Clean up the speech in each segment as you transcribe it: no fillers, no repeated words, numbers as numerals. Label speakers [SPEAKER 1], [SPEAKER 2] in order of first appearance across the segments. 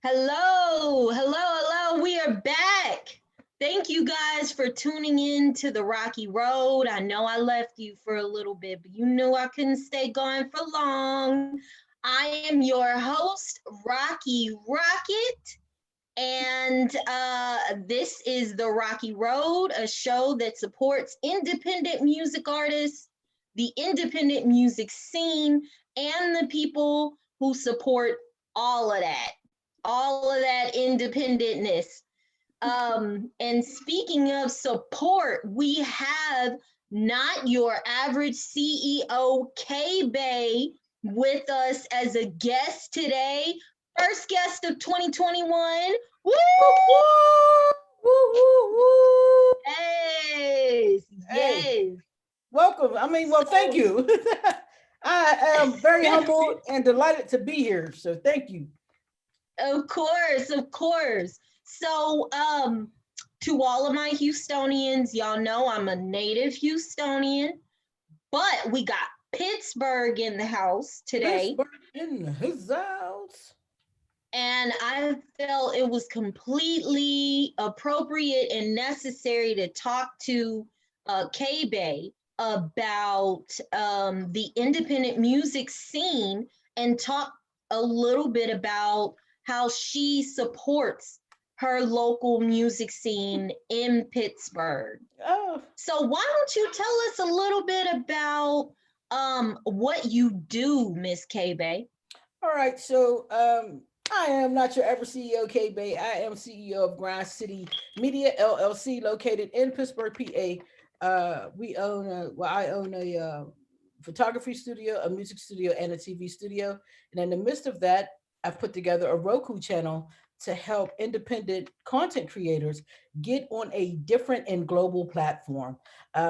[SPEAKER 1] Hello, hello, hello. We are back. Thank you guys for tuning in to the Rocky Road. I know I left you for a little bit, but you knew I couldn't stay gone for long. I am your host, Rocky Rocket, and this is the Rocky Road, a show that supports independent music artists, the independent music scene, and the people who support all of that independentness. And speaking of support, we have not your average CEO K Bay with us as a guest today. First guest of 2021. Woo!
[SPEAKER 2] Woo, woo, woo, woo, woo.
[SPEAKER 1] Yes,
[SPEAKER 2] Hey,
[SPEAKER 1] yes.
[SPEAKER 2] welcome. Well, thank
[SPEAKER 1] So,
[SPEAKER 2] you. I am very humbled and delighted to be here. So thank you.
[SPEAKER 1] of course, of course. So, to all of my Houstonians, y'all know I'm a native Houstonian. But we got Pittsburgh in the house today.
[SPEAKER 2] Pittsburgh in his house.
[SPEAKER 1] And I felt it was completely appropriate and necessary to talk to K Bay about the independent music scene and talk a little bit about how she supports her local music scene in Pittsburgh.
[SPEAKER 2] Oh,
[SPEAKER 1] So why don't you tell us a little bit about what you do, Miss K Bay?
[SPEAKER 2] all right. I am not your ever CEO, K Bay. I am CEO of Grind City Media LLC, located in Pittsburgh, PA. I own a photography studio, a music studio, and a TV studio. And in the midst of that, I've put together a Roku channel to help independent content creators get on a different and global platform.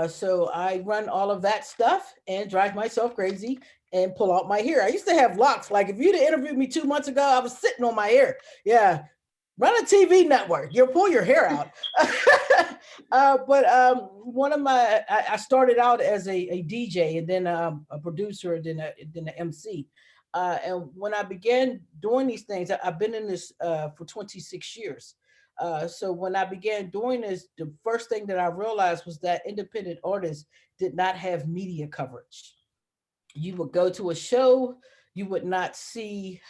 [SPEAKER 2] So I run all of that stuff and drive myself crazy and pull out my hair. I used to have locks. Like if you'd have interviewed me 2 months ago, I was sitting on my hair. Yeah, run a TV network. You'll pull your hair out. But one of my, I started out as a DJ and then a producer and then an MC. And when I began doing these things, I've been in this for 26 years. So when I began doing this, the first thing that I realized was that independent artists did not have media coverage. You would go to a show, you would not see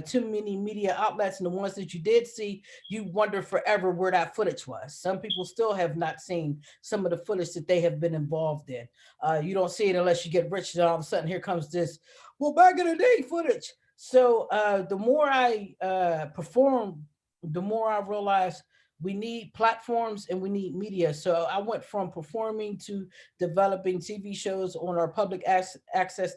[SPEAKER 2] too many media outlets, and the ones that you did see, you wonder forever where that footage was. Some people still have not seen some of the footage that they have been involved in. You don't see it unless you get rich, and all of a sudden here comes this, well, back in the day footage. So the more I perform, the more I realize we need platforms and we need media. So I went from performing to developing TV shows on our public access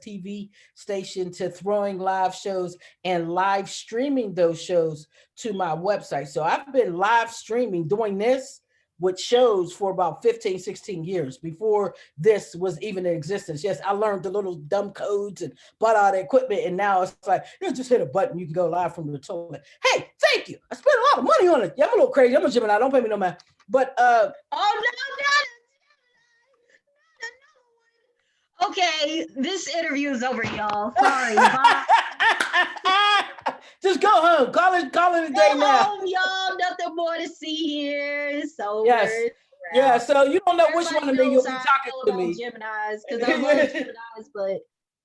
[SPEAKER 2] TV station to throwing live shows and live streaming those shows to my website. So I've been live streaming doing this with shows for about 15, 16 years before this was even in existence. Yes, I learned the little dumb codes and bought all the equipment, and now it's like, just hit a button, you can go live from the toilet. Hey, thank you. I spent a lot of money on it. Yeah, I'm a little crazy. I'm a Gemini. Don't pay me no man. But
[SPEAKER 1] Oh no, no. Okay, this interview is over, y'all. Sorry, bye.
[SPEAKER 2] just go home. Call it a
[SPEAKER 1] Go
[SPEAKER 2] day now.
[SPEAKER 1] home, y'all. Nothing more to see here. It's over.
[SPEAKER 2] Yes.
[SPEAKER 1] It's
[SPEAKER 2] Yeah.
[SPEAKER 1] out.
[SPEAKER 2] So you don't know which
[SPEAKER 1] Everybody
[SPEAKER 2] one of me
[SPEAKER 1] knows
[SPEAKER 2] you'll
[SPEAKER 1] how
[SPEAKER 2] be
[SPEAKER 1] I
[SPEAKER 2] talking
[SPEAKER 1] feel
[SPEAKER 2] to
[SPEAKER 1] about
[SPEAKER 2] me.
[SPEAKER 1] Geminis because I love Geminis, but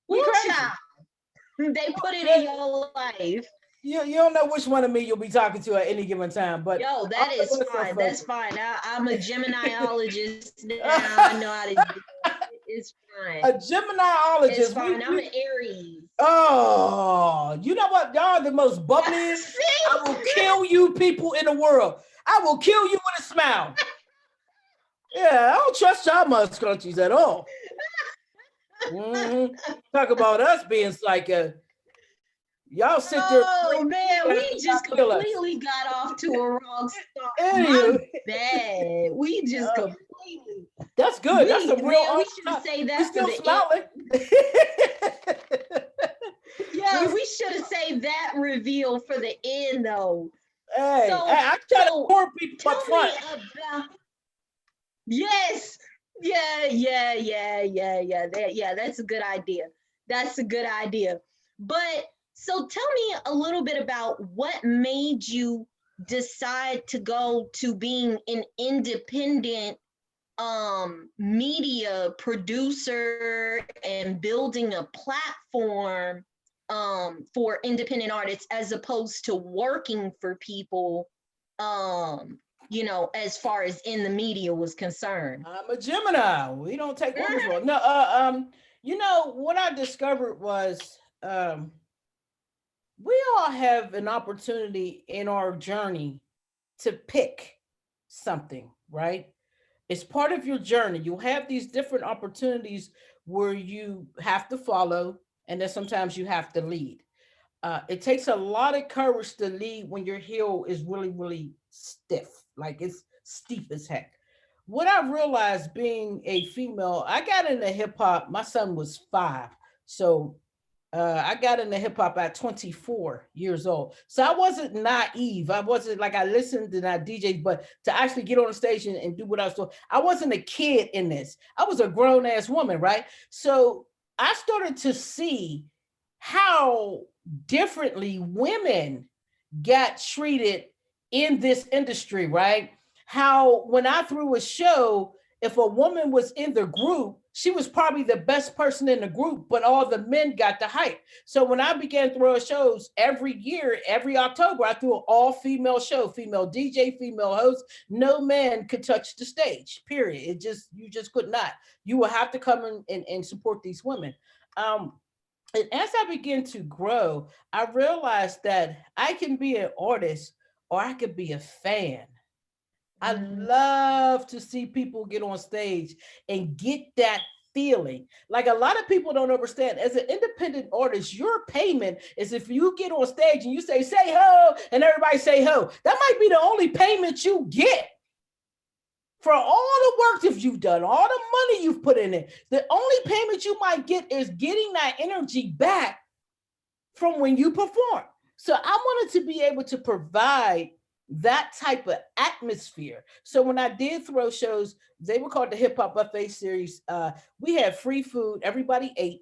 [SPEAKER 1] woo
[SPEAKER 2] we crazy.
[SPEAKER 1] child, they put it in your life.
[SPEAKER 2] You don't know which one of me you'll be talking to at any given time. But
[SPEAKER 1] Yo,
[SPEAKER 2] all
[SPEAKER 1] that
[SPEAKER 2] the
[SPEAKER 1] is
[SPEAKER 2] good stuff
[SPEAKER 1] fine. That's
[SPEAKER 2] first.
[SPEAKER 1] fine. I'm a Geminiologist now. I know how to do it. It's fine.
[SPEAKER 2] A
[SPEAKER 1] It's
[SPEAKER 2] Geminiologist.
[SPEAKER 1] fine. I'm an
[SPEAKER 2] We
[SPEAKER 1] Aries.
[SPEAKER 2] Oh, you know what? Y'all are the most bubbliest. I will
[SPEAKER 1] See?
[SPEAKER 2] kill you people in the world. I will kill you with a smile. Yeah, I don't trust y'all muscrunchies at all. Talk about us being psycho. Y'all sit there
[SPEAKER 1] Oh man,
[SPEAKER 2] and
[SPEAKER 1] we
[SPEAKER 2] not
[SPEAKER 1] just
[SPEAKER 2] kill us.
[SPEAKER 1] completely got off to a wrong start. My
[SPEAKER 2] Anywho,
[SPEAKER 1] bad. We just
[SPEAKER 2] uh,
[SPEAKER 1] completely
[SPEAKER 2] that's good. That's
[SPEAKER 1] we
[SPEAKER 2] some real
[SPEAKER 1] man, we
[SPEAKER 2] honest
[SPEAKER 1] should
[SPEAKER 2] talk.
[SPEAKER 1] say
[SPEAKER 2] We
[SPEAKER 1] that for
[SPEAKER 2] still
[SPEAKER 1] the end.
[SPEAKER 2] smiling.
[SPEAKER 1] Yeah,
[SPEAKER 2] we,
[SPEAKER 1] we should have saved that reveal for the end though.
[SPEAKER 2] hey,
[SPEAKER 1] So
[SPEAKER 2] I try to
[SPEAKER 1] so
[SPEAKER 2] warn people up
[SPEAKER 1] tell me
[SPEAKER 2] front.
[SPEAKER 1] about yes. Yeah. Yeah, that's a good idea. That's a good idea. But So tell me a little bit about what made you decide to go to being an independent media producer and building a platform for independent artists as opposed to working for people, as far as in the media was concerned.
[SPEAKER 2] I'm a Gemini. We don't take orders
[SPEAKER 1] Mhm.
[SPEAKER 2] well. No, what I discovered was we all have an opportunity in our journey to pick something, right? It's part of your journey. You'll have these different opportunities where you have to follow, and then sometimes you have to lead. It takes a lot of courage to lead when your heel is really, really stiff, like it's steep as heck. What I realized being a female, I got into hip hop. My son was 5, so I got into hip hop at 24 years old. So I wasn't naive. I wasn't like I listened and I DJ, but to actually get on the stage and do what I was doing, I wasn't a kid in this. I was a grown ass woman, right? So I started to see how differently women got treated in this industry, right? How when I threw a show, if a woman was in the group, she was probably the best person in the group, but all the men got the hype. So when I began throwing shows every year, every October, I threw an all-female show, female DJ, female host. No man could touch the stage, period. You just could not. You will have to come in and support these women. Um, and as I began to grow, I realized that I can be an artist or I could be a fan. I
[SPEAKER 1] Mm.
[SPEAKER 2] love to see people get on stage and get that feeling. Like a lot of people don't understand. As an independent artist, your payment is if you get on stage and you say ho, and everybody say ho. That might be the only payment you get for all the work that you've done, all the money you've put in it. The only payment you might get is getting that energy back from when you perform. So I wanted to be able to provide that type of atmosphere. So when I did throw shows, they were called the Hip Hop Buffet Series. We had free food, everybody ate.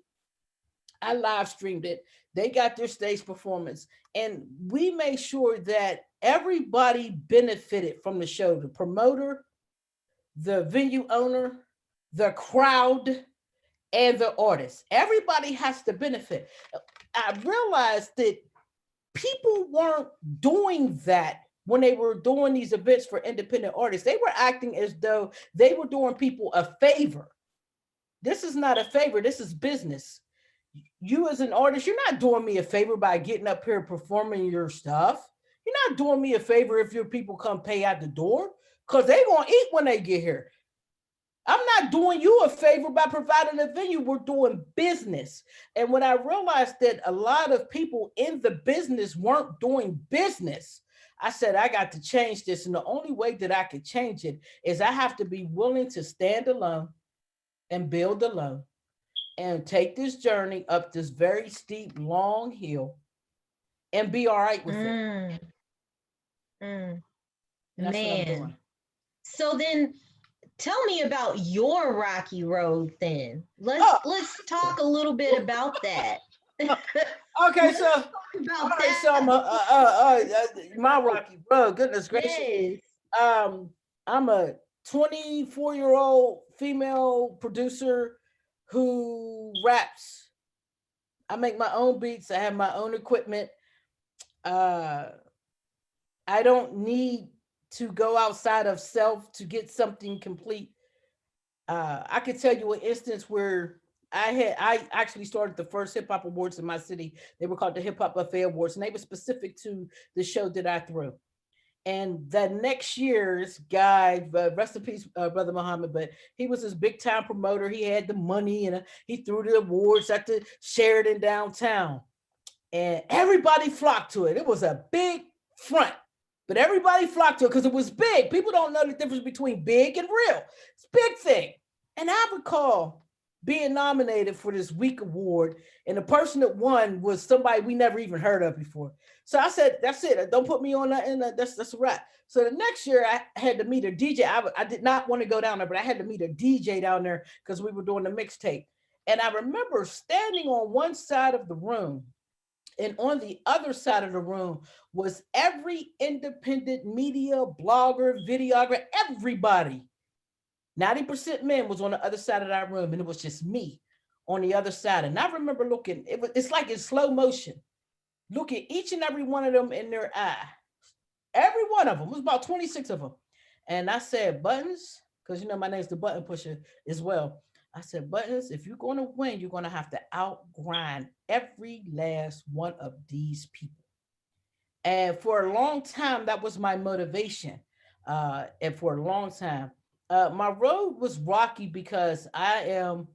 [SPEAKER 2] I live streamed it. They got their stage performance, and we made sure that everybody benefited from the show. The promoter, the venue owner, the crowd, and the artist. Everybody has to benefit. I realized that people weren't doing that when they were doing these events for independent artists. They were acting as though they were doing people a favor. This is not a favor, this is business. You, as an artist, you're not doing me a favor by getting up here performing your stuff. You're not doing me a favor if your people come pay out the door because they're going to eat when they get here. I'm not doing you a favor by providing a venue. We're doing business. And when I realized that a lot of people in the business weren't doing business, I said, I got to change this. And the only way that I could change it is I have to be willing to stand alone and build alone and take this journey up this very steep, long hill and be all right with it.
[SPEAKER 1] Mm. Mm.
[SPEAKER 2] And that's what I'm doing.
[SPEAKER 1] Man. So then tell me about your rocky road then.
[SPEAKER 2] Oh,
[SPEAKER 1] Let's talk a little bit about that.
[SPEAKER 2] okay.
[SPEAKER 1] Let's
[SPEAKER 2] So,
[SPEAKER 1] talk
[SPEAKER 2] all
[SPEAKER 1] about
[SPEAKER 2] right. So
[SPEAKER 1] that.
[SPEAKER 2] my rocky road. Goodness gracious.
[SPEAKER 1] Yes.
[SPEAKER 2] Um, I'm a 24-year-old female producer who raps. I make my own beats. I have my own equipment. Uh, I don't need to go outside of self to get something complete. I could tell you an instance where I actually started the first hip hop awards in my city. They were called the Hip Hop Buffet Awards, and they were specific to the show that I threw. And the next year's guy, rest in peace, Brother Muhammad, but he was this big time promoter. He had the money and he threw the awards at the Sheridan downtown. And everybody flocked to it. It was a big front, but everybody flocked to it because it was big. People don't know the difference between big and real. It's a big thing. And I recall being nominated for this week award, and the person that won was somebody we never even heard of before. So I said, "That's it. Don't put me on that. And that's a wrap." So the next year, I had to meet a DJ. I did not want to go down there, but I had to meet a DJ down there because we were doing the mixtape. And I remember standing on one side of the room, And on the other side of the room was every independent media, blogger, videographer, everybody. 90% men was on the other side of that room, and it was just me on the other side. And I remember looking, it's like in slow motion, look at each and every one of them in their eye. Every one of them, it was about 26 of them. And I said, Buttons, because you know my name's the Button Pusher as well. I said, Buttons, if you're going to win, you're going to have to outgrind every last one of these people. And for a long time, that was my motivation. And for a long time, my road was rocky because I am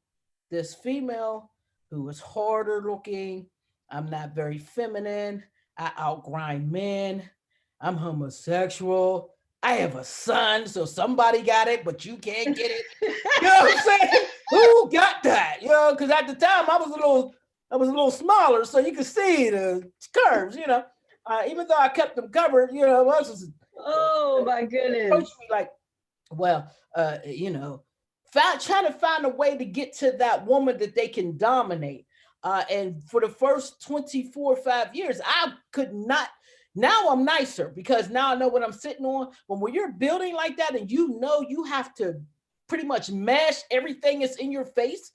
[SPEAKER 2] this female who is harder looking. I'm not very feminine. I outgrind men. I'm homosexual. I have a son, so somebody got it, but you can't get it. You know what I'm saying? Who got that? You know, because at the time I was a little smaller, so you could see the curves. You know, even though I kept them covered, you know, I was
[SPEAKER 1] Oh my
[SPEAKER 2] approached
[SPEAKER 1] goodness.
[SPEAKER 2] me like, well, you know, trying to find a way to get to that woman that they can dominate. And for the first 24, 5 years, I could not. Now I'm nicer because now I know what I'm sitting on. But when you're building like that and you know you have to pretty much mash everything that's in your face,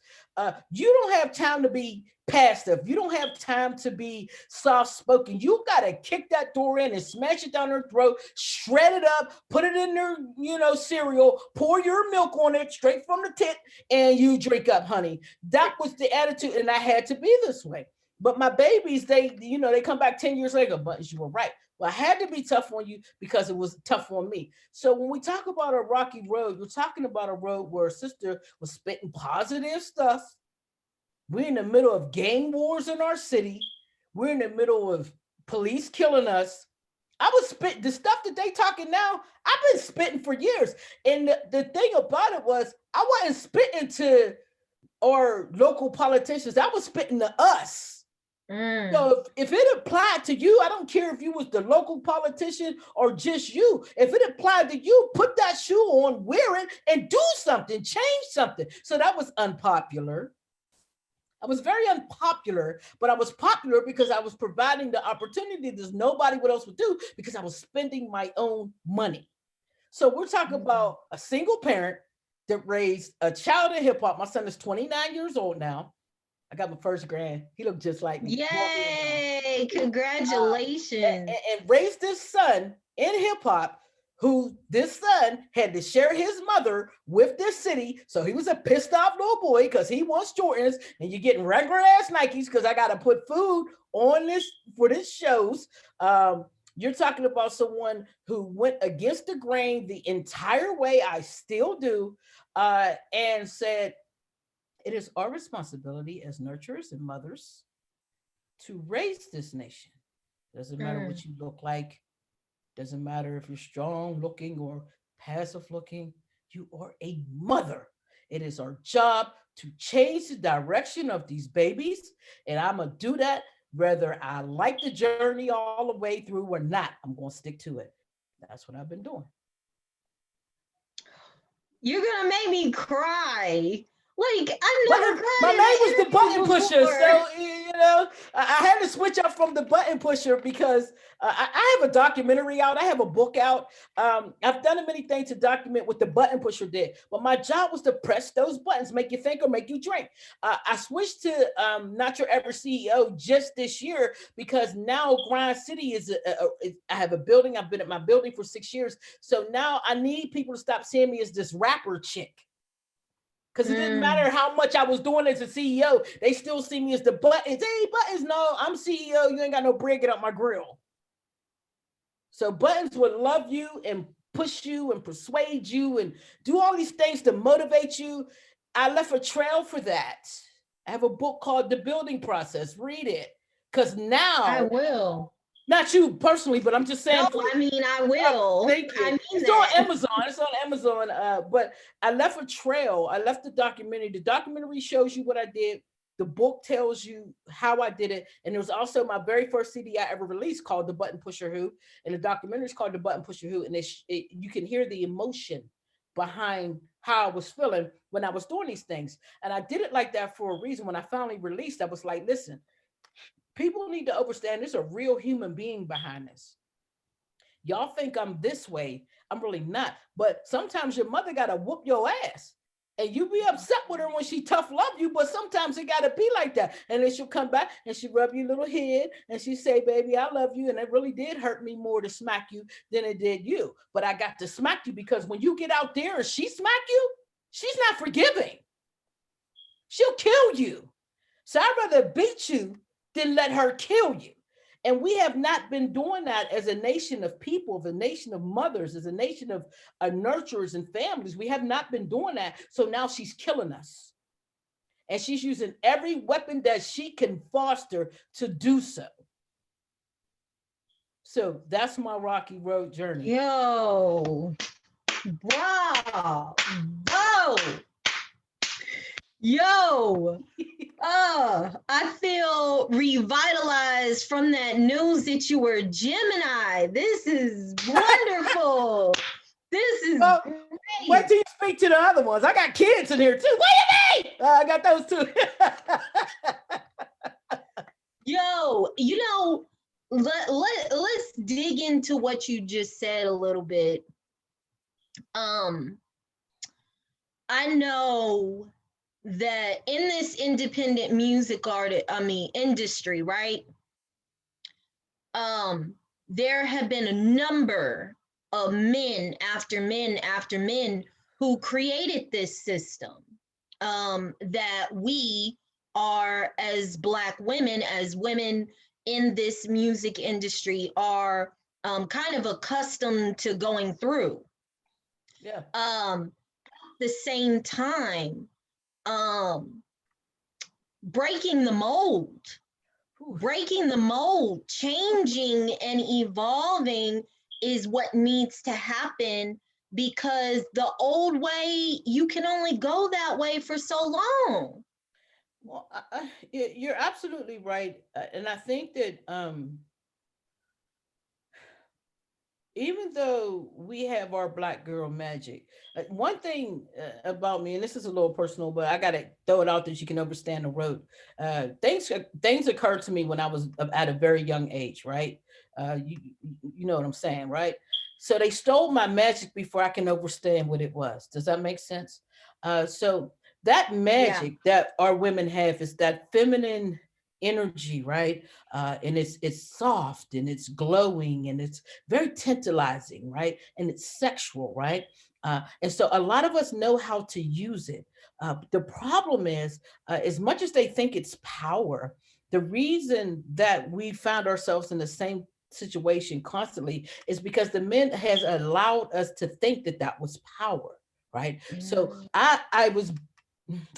[SPEAKER 2] you don't have time to be passive. You don't have time to be soft spoken. You got to kick that door in and smash it down her throat, shred it up, put it in their, you know, cereal, pour your milk on it straight from the tit, and you drink up, honey. That was the attitude, and I had to be this way. But my babies, they, you know, they come back 10 years later, but you were right. Well, I had to be tough on you because it was tough on me. So when we talk about a rocky road, you're talking about a road where a sister was spitting positive stuff. We're in the middle of gang wars in our city. We're in the middle of police killing us. I was spitting the stuff that they talking now. I've been spitting for years. And the thing about it was I wasn't spitting to our local politicians. I was spitting to us. So if it applied to you, I don't care if you was the local politician or just you. If it applied to you, put that shoe on, wear it, and do something, change something. So that was unpopular. I was very unpopular, but I was popular because I was providing the opportunity that nobody else would do because I was spending my own money. So we're talking about a single parent that raised a child in hip hop. My son is 29 years old now. I got my first grand. He looked just like me.
[SPEAKER 1] Yay!
[SPEAKER 2] Uh,
[SPEAKER 1] Congratulations.
[SPEAKER 2] and raised this son in hip hop who this son had to share his mother with this city. So he was a pissed off little boy because he wants Jordans and you're getting regular ass Nikes because I got to put food on this for this shows. You're talking about someone who went against the grain the entire way. I still do. And said, it is our responsibility as nurturers and mothers to raise this nation. Doesn't matter what you look like. Doesn't matter if you're strong looking or passive looking. You are a mother. It is our job to change the direction of these babies. And I'm going to do that whether I like the journey all the way through or not. I'm going to stick to it. That's what I've been doing.
[SPEAKER 1] You're gonna make me cry. Like I've never
[SPEAKER 2] My
[SPEAKER 1] cried in
[SPEAKER 2] name was the
[SPEAKER 1] an
[SPEAKER 2] Button
[SPEAKER 1] interview
[SPEAKER 2] Pusher,
[SPEAKER 1] before.
[SPEAKER 2] so you know I had to switch up from the Button Pusher because I have a documentary out. I have a book out. I've done many things to document what the Button Pusher did, but my job was to press those buttons, make you think or make you drink. I switched to Not Your Ever CEO just this year because now Grind City I have a building. I've been at my building for 6 years, so now I need people to stop seeing me as this rapper chick. Because it didn't matter how much I was doing as a CEO, they still see me as the Buttons. Hey, Buttons, no, I'm CEO. You ain't got no bread, get up my grill. So Buttons would love you and push you and persuade you and do all these things to motivate you. I left a trail for that. I have a book called The Building Process. Read it. Because
[SPEAKER 1] I
[SPEAKER 2] now,
[SPEAKER 1] will.
[SPEAKER 2] not you personally, but I'm just saying
[SPEAKER 1] No,
[SPEAKER 2] for
[SPEAKER 1] I mean I will.
[SPEAKER 2] thank
[SPEAKER 1] I
[SPEAKER 2] you.
[SPEAKER 1] mean
[SPEAKER 2] It's on
[SPEAKER 1] that.
[SPEAKER 2] Amazon. It's on Amazon. But I left a trail. I left the documentary. The documentary shows you what I did. The book tells you how I did it. And it was also my very first CD I ever released called The Button Pusher Who. And the documentary is called The Button Pusher Who. And you can hear the emotion behind how I was feeling when I was doing these things. And I did it like that for a reason. When I finally released, I was like, listen, People need to understand there's a real human being behind this. Y'all think I'm this way. I'm really not. But sometimes your mother got to whoop your ass. And you be upset with her when she tough love you, but sometimes it gotta be like that. And then she'll come back and she rub your little head and she say, baby, I love you. And it really did hurt me more to smack you than it did you. But I got to smack you because when you get out there and she smack you, she's not forgiving. She'll kill you. So I'd rather beat you than let her kill you. And we have not been doing that as a nation of people, as a nation of mothers, as a nation of nurturers and families. We have not been doing that. So now she's killing us. And she's using every weapon that she can foster to do so. So that's my rocky road journey.
[SPEAKER 1] Yo, wow, whoa. Yo, I feel revitalized from that news that you were Gemini. This is wonderful. This is great.
[SPEAKER 2] Wait till you speak to the other ones. I got kids in here too. What do you mean? I got those too.
[SPEAKER 1] Yo, you know, let's dig into what you just said a little bit. I know that in this independent music industry, right? There have been a number of men after men after men who created this system that we are, as Black women, as women in this music industry, are kind of accustomed to going through.
[SPEAKER 2] Yeah.
[SPEAKER 1] At the same time, breaking the mold, changing and evolving is what needs to happen, because the old way, you can only go that way for so long.
[SPEAKER 2] Well, you're absolutely right. And I think that even though we have our Black girl magic, one thing about me, and this is a little personal, but I gotta throw it out that you can understand the road. Things occurred to me when I was at a very young age, right? You know what I'm saying, right? So they stole my magic before I can understand what it was. Does that make sense? So that magic that our women have is that feminine energy, right? And it's soft and it's glowing and it's very tantalizing, right? And it's sexual, right? And so a lot of us know how to use it. The problem is, as much as they think it's power, the reason that we found ourselves in the same situation constantly is because the men has allowed us to think that that was power, right? So I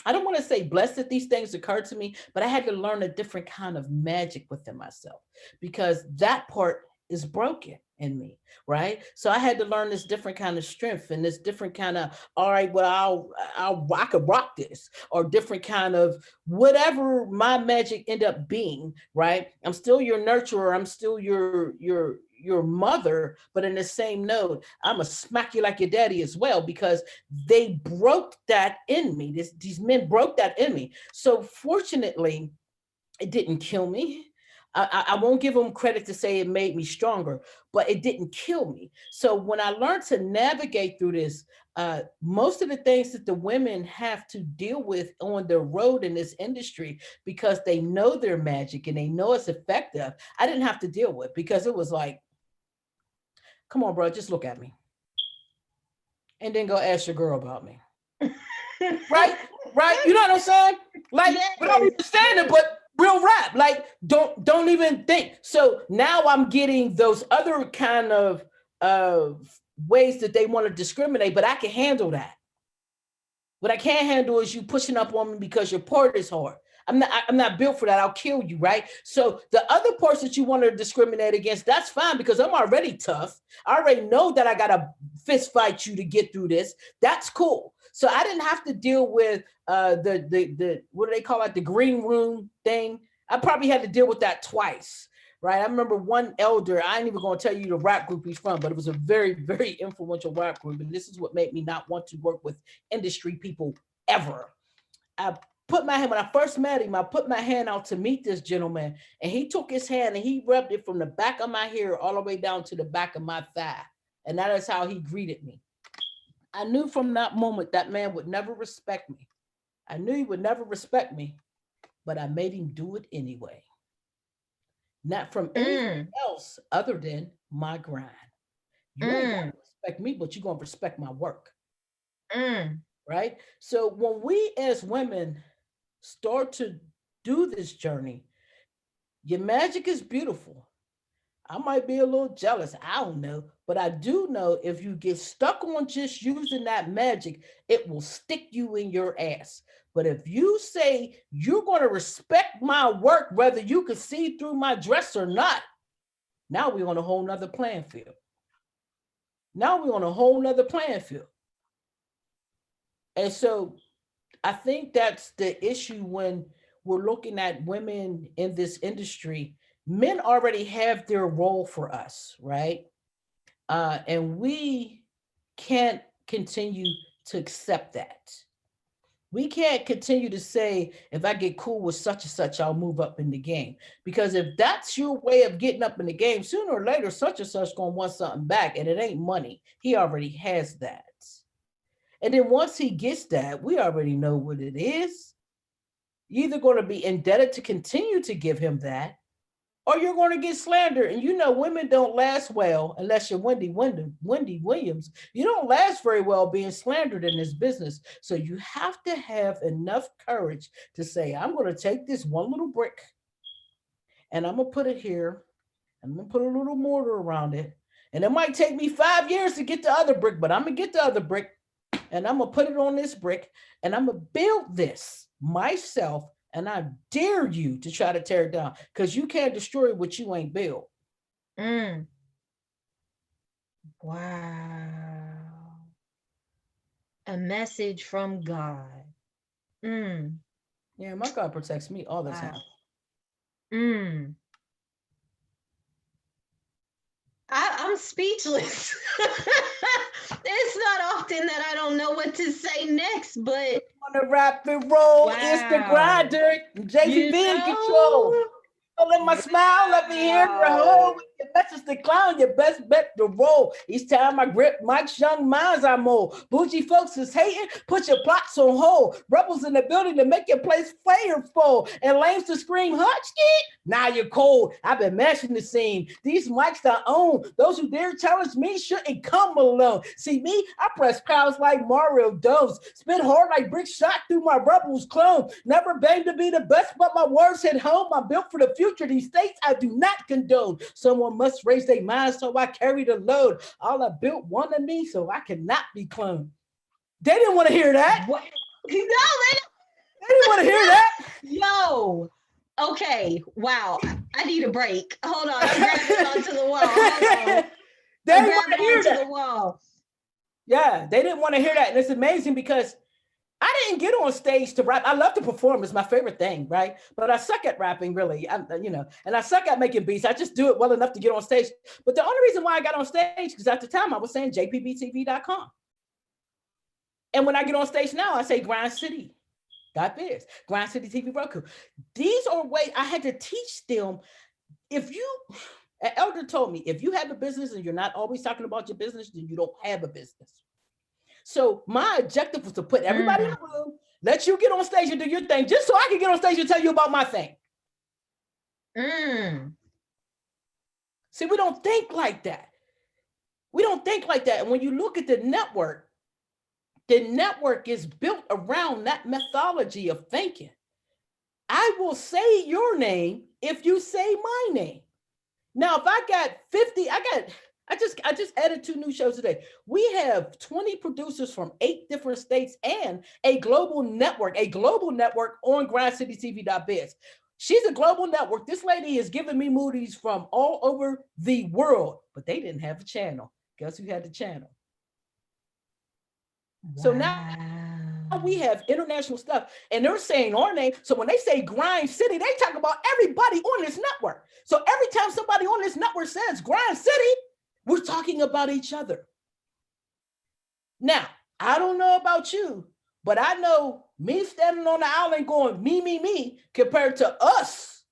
[SPEAKER 2] don't want to say blessed that these things occurred to me, but I had to learn a different kind of magic within myself because that part is broken in me, right? So I had to learn this different kind of strength and this different kind of, all right, well, I could rock this, or different kind of whatever my magic end up being, right? I'm still your nurturer. I'm still your mother, but in the same note, I'm gonna smack you like your daddy as well because they broke that in me. These men broke that in me. So fortunately, it didn't kill me. I won't give them credit to say it made me stronger, but it didn't kill me. So when I learned to navigate through this, most of the things that the women have to deal with on the road in this industry, because they know their magic and they know it's effective, I didn't have to deal with, because it was like, come on, bro, just look at me. And then go ask your girl about me. Right? Right? You know what I'm saying? Like, yes, without understanding, but real rap. Like, don't even think. So now I'm getting those other kind of ways that they want to discriminate, but I can handle that. What I can't handle is you pushing up on me because your part is hard. I'm not built for that. I'll kill you, right? So the other parts that you want to discriminate against, that's fine, because I'm already tough. I already know that I gotta fist fight you to get through this. That's cool. So I didn't have to deal with the what do they call it, the green room thing. I probably had to deal with that twice, right? I remember one elder, I ain't even gonna tell you the rap group he's from, but it was a very, very influential rap group. And this is what made me not want to work with industry people ever. put my hand, when I first met him, I put my hand out to meet this gentleman, and he took his hand and he rubbed it from the back of my hair all the way down to the back of my thigh. And that is how he greeted me. I knew from that moment that man would never respect me. I knew he would never respect me, but I made him do it anyway. Not from anything else other than my grind. You ain't gonna respect me, but you're gonna respect my work. Right? So when we as women start to do this journey, your magic is beautiful. I might be a little jealous. I don't know. But I do know if you get stuck on just using that magic, it will stick you in your ass. But if you say you're going to respect my work, whether you can see through my dress or not, now we're on a whole nother playing field. Now we're on a whole nother playing field. And so I think that's the issue when we're looking at women in this industry. Men already have their role for us, right? And we can't continue to accept that. We can't continue to say, if I get cool with such and such, I'll move up in the game. Because if that's your way of getting up in the game, sooner or later, such and such going to want something back, and it ain't money. He already has that. And then once he gets that, we already know what it is. You're either going to be indebted to continue to give him that, or you're going to get slandered. And you know, women don't last well unless you're Wendy Williams. You don't last very well being slandered in this business. So you have to have enough courage to say, I'm going to take this one little brick and I'm going to put it here. I'm going to put a little mortar around it. And it might take me 5 years to get the other brick, but I'm going to get the other brick and I'm going to put it on this brick and I'm going to build this myself. And I dare you to try to tear it down because you can't destroy what you ain't built.
[SPEAKER 1] Wow. A message from God.
[SPEAKER 2] Yeah, my God protects me all the time.
[SPEAKER 1] I'm speechless. It's not often that I don't know what to say next, but
[SPEAKER 2] on the rapid roll,
[SPEAKER 1] wow.
[SPEAKER 2] It's the grinder, JPB in control. Don't let my smile, let me hear your whole. Your best is the clown, your best bet to roll. Each time I grip Mike's young minds, I mold. Bougie folks is hating, put your plots on hold. Rebels in the building to make your place fireful. And lames to scream, Hutchkin, now you're cold. I've been mashing the scene. These mics I own. Those who dare challenge me shouldn't come alone. See me, I press crowds like Mario Doves. Spit hard like brick shot through my rebels clone. Never beg to be the best, but my words hit home. I'm built for the future. These states I do not condone. Someone must raise their mind, so I carry the load. All I built one of me, so I cannot be cloned. They didn't want to hear that.
[SPEAKER 1] What? No,
[SPEAKER 2] they didn't want to hear that.
[SPEAKER 1] Yo, okay, wow. I need a break. Hold on, I'm grabbing onto the wall. Hold on.
[SPEAKER 2] They didn't want to hear that.
[SPEAKER 1] The wall.
[SPEAKER 2] Yeah, they didn't want to hear that, and it's amazing because I didn't get on stage to rap. I love to perform. It's my favorite thing, right? But I suck at rapping, really. And I suck at making beats. I just do it well enough to get on stage. But the only reason why I got on stage, because at the time I was saying jpbtv.com. And when I get on stage now, I say Grind City. .biz, Grind City TV Roku. These are ways I had to teach them. An elder told me, if you have a business and you're not always talking about your business, then you don't have a business. So my objective was to put everybody in the room, let you get on stage and do your thing, just so I can get on stage and tell you about my thing. See, we don't think like that. We don't think like that. And when you look at the network is built around that methodology of thinking. I will say your name if you say my name. Now, if I got 50, I just added 2 new shows today. We have 20 producers from 8 different states and a global network on grindcitytv.biz. She's a global network. This lady is giving me movies from all over the world, but they didn't have a channel. Guess who had the channel? Wow. So now we have international stuff and they're saying our name. So when they say Grind City, they talk about everybody on this network. So every time somebody on this network says Grind City, we're talking about each other. Now, I don't know about you, but I know Me standing on the island going, me, compared to us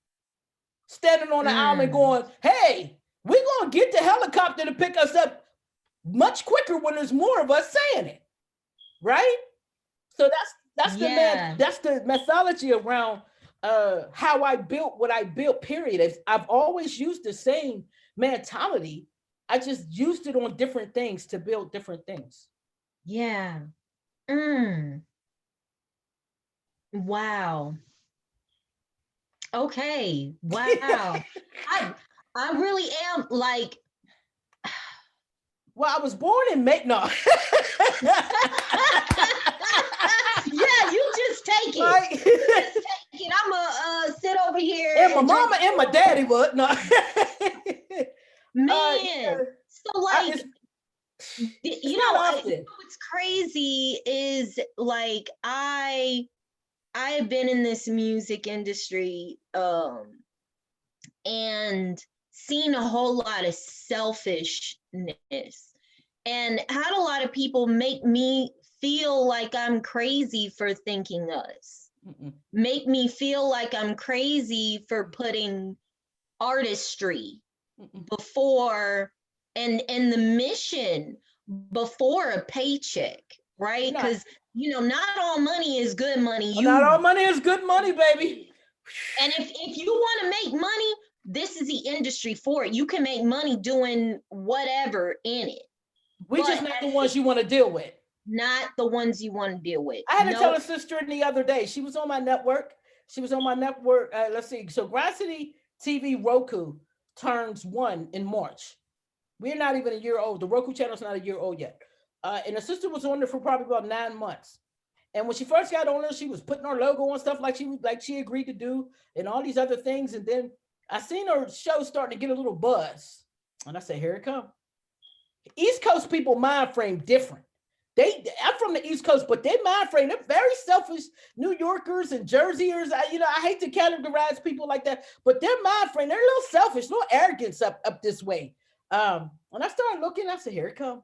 [SPEAKER 2] standing on the island going, hey, we're going to get the helicopter to pick us up much quicker when there's more of us saying it. Right? So that's the methodology around how I built what I built, period. I've always used the same mentality. I just used it on different things to build different things.
[SPEAKER 1] Yeah. Wow. Okay. Wow. I really am like.
[SPEAKER 2] Well, I was born in no.
[SPEAKER 1] Yeah, you just take it.
[SPEAKER 2] Like,
[SPEAKER 1] just take it. I'm gonna sit over here.
[SPEAKER 2] And my mama and my daddy would. No.
[SPEAKER 1] Man. So like, you know, what's crazy is like I have been in this music industry and seen a whole lot of selfishness and had a lot of people make me feel like I'm crazy for thinking us. Make me feel like I'm crazy for putting artistry before and the mission before a paycheck, right? Because you know, not all money is good money.
[SPEAKER 2] Not all money is good money, baby.
[SPEAKER 1] And if you want to make money, this is the industry for it. You can make money doing whatever in it.
[SPEAKER 2] We just not the ones you want to deal with.
[SPEAKER 1] Not the ones you want to deal with.
[SPEAKER 2] I had to tell a sister the other day. She was on my network. Let's see. So Grind City TV Roku turns 1 in March. We're not even a year old. The Roku channel's not a year old yet. And the sister was on there for probably about 9 months. And when she first got on there, she was putting her logo on stuff like she agreed to do and all these other things. And then I seen her show starting to get a little buzz. And I said, here it comes. East Coast people mind frame different. I'm from the East Coast, but they mind frame, they're very selfish New Yorkers and Jerseyers. I hate to categorize people like that, but their mind frame, they're a little selfish, a little arrogance up this way. When I started looking, I said, here it come.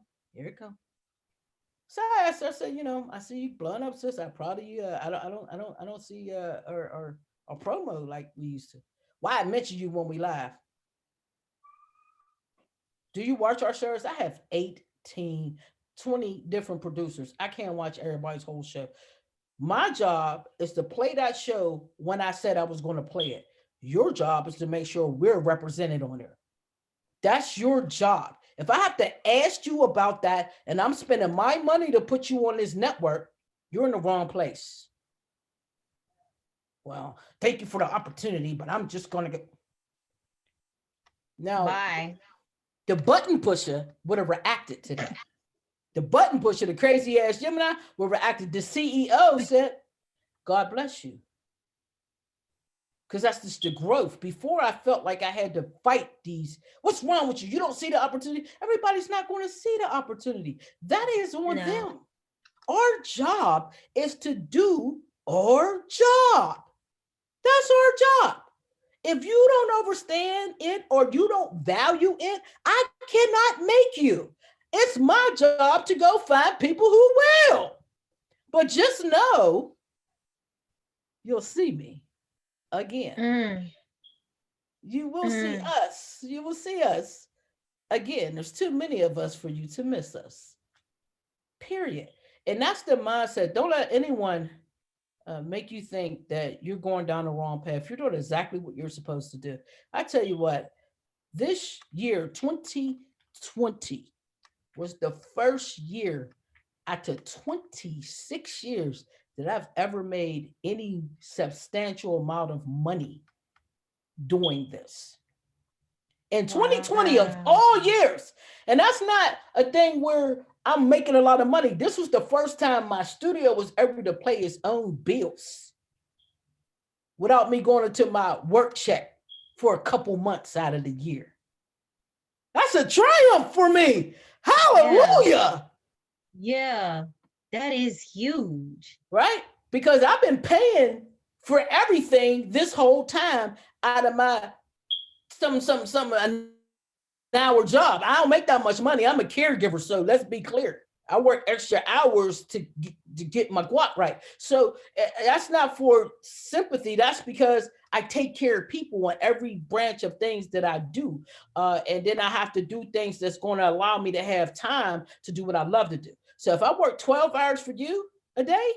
[SPEAKER 2] So I asked her, I said, I see you blowing up, sis. I'm proud of you. I don't see our promo like we used to. Why I mentioned you when we live. Do you watch our shows? I have 18, 20 different producers. I can't watch everybody's whole show. My job is to play that show when I said I was going to play it. Your job is to make sure we're represented on there. That's your job. If I have to ask you about that and I'm spending my money to put you on this network, you're in the wrong place. Well, thank you for the opportunity, but I'm just going to get. Now, bye. DaButtonPusha would have reacted to that. DaButtonPusha, the crazy ass Gemini, would have reacted. The CEO said, God bless you. Because that's just the growth. Before I felt like I had to fight these. What's wrong with you? You don't see the opportunity. Everybody's not going to see the opportunity. That is on them. Our job is to do our job. That's our job. If you don't understand it or you don't value it, I cannot make you. It's my job to go find people who will. But just know, you'll see me again. You will see us. You will see us again. There's too many of us for you to miss us. Period. And that's the mindset. Don't let anyone make you think that you're going down the wrong path. You're doing exactly what you're supposed to do. I tell you what, this year, 2020, was the first year after 26 years that I've ever made any substantial amount of money doing this. In 2020 of all years. And that's not a thing where I'm making a lot of money. This was the first time my studio was able to pay its own bills without me going into my work check for a couple months out of the year. That's a triumph for me. Hallelujah.
[SPEAKER 1] Yeah, that is huge.
[SPEAKER 2] Right? Because I've been paying for everything this whole time out of my an hour job. I don't make that much money. I'm a caregiver, so let's be clear. I work extra hours to get my guap right. So that's not for sympathy. That's because I take care of people on every branch of things that I do. And then I have to do things that's going to allow me to have time to do what I love to do. So if I work 12 hours for you a day,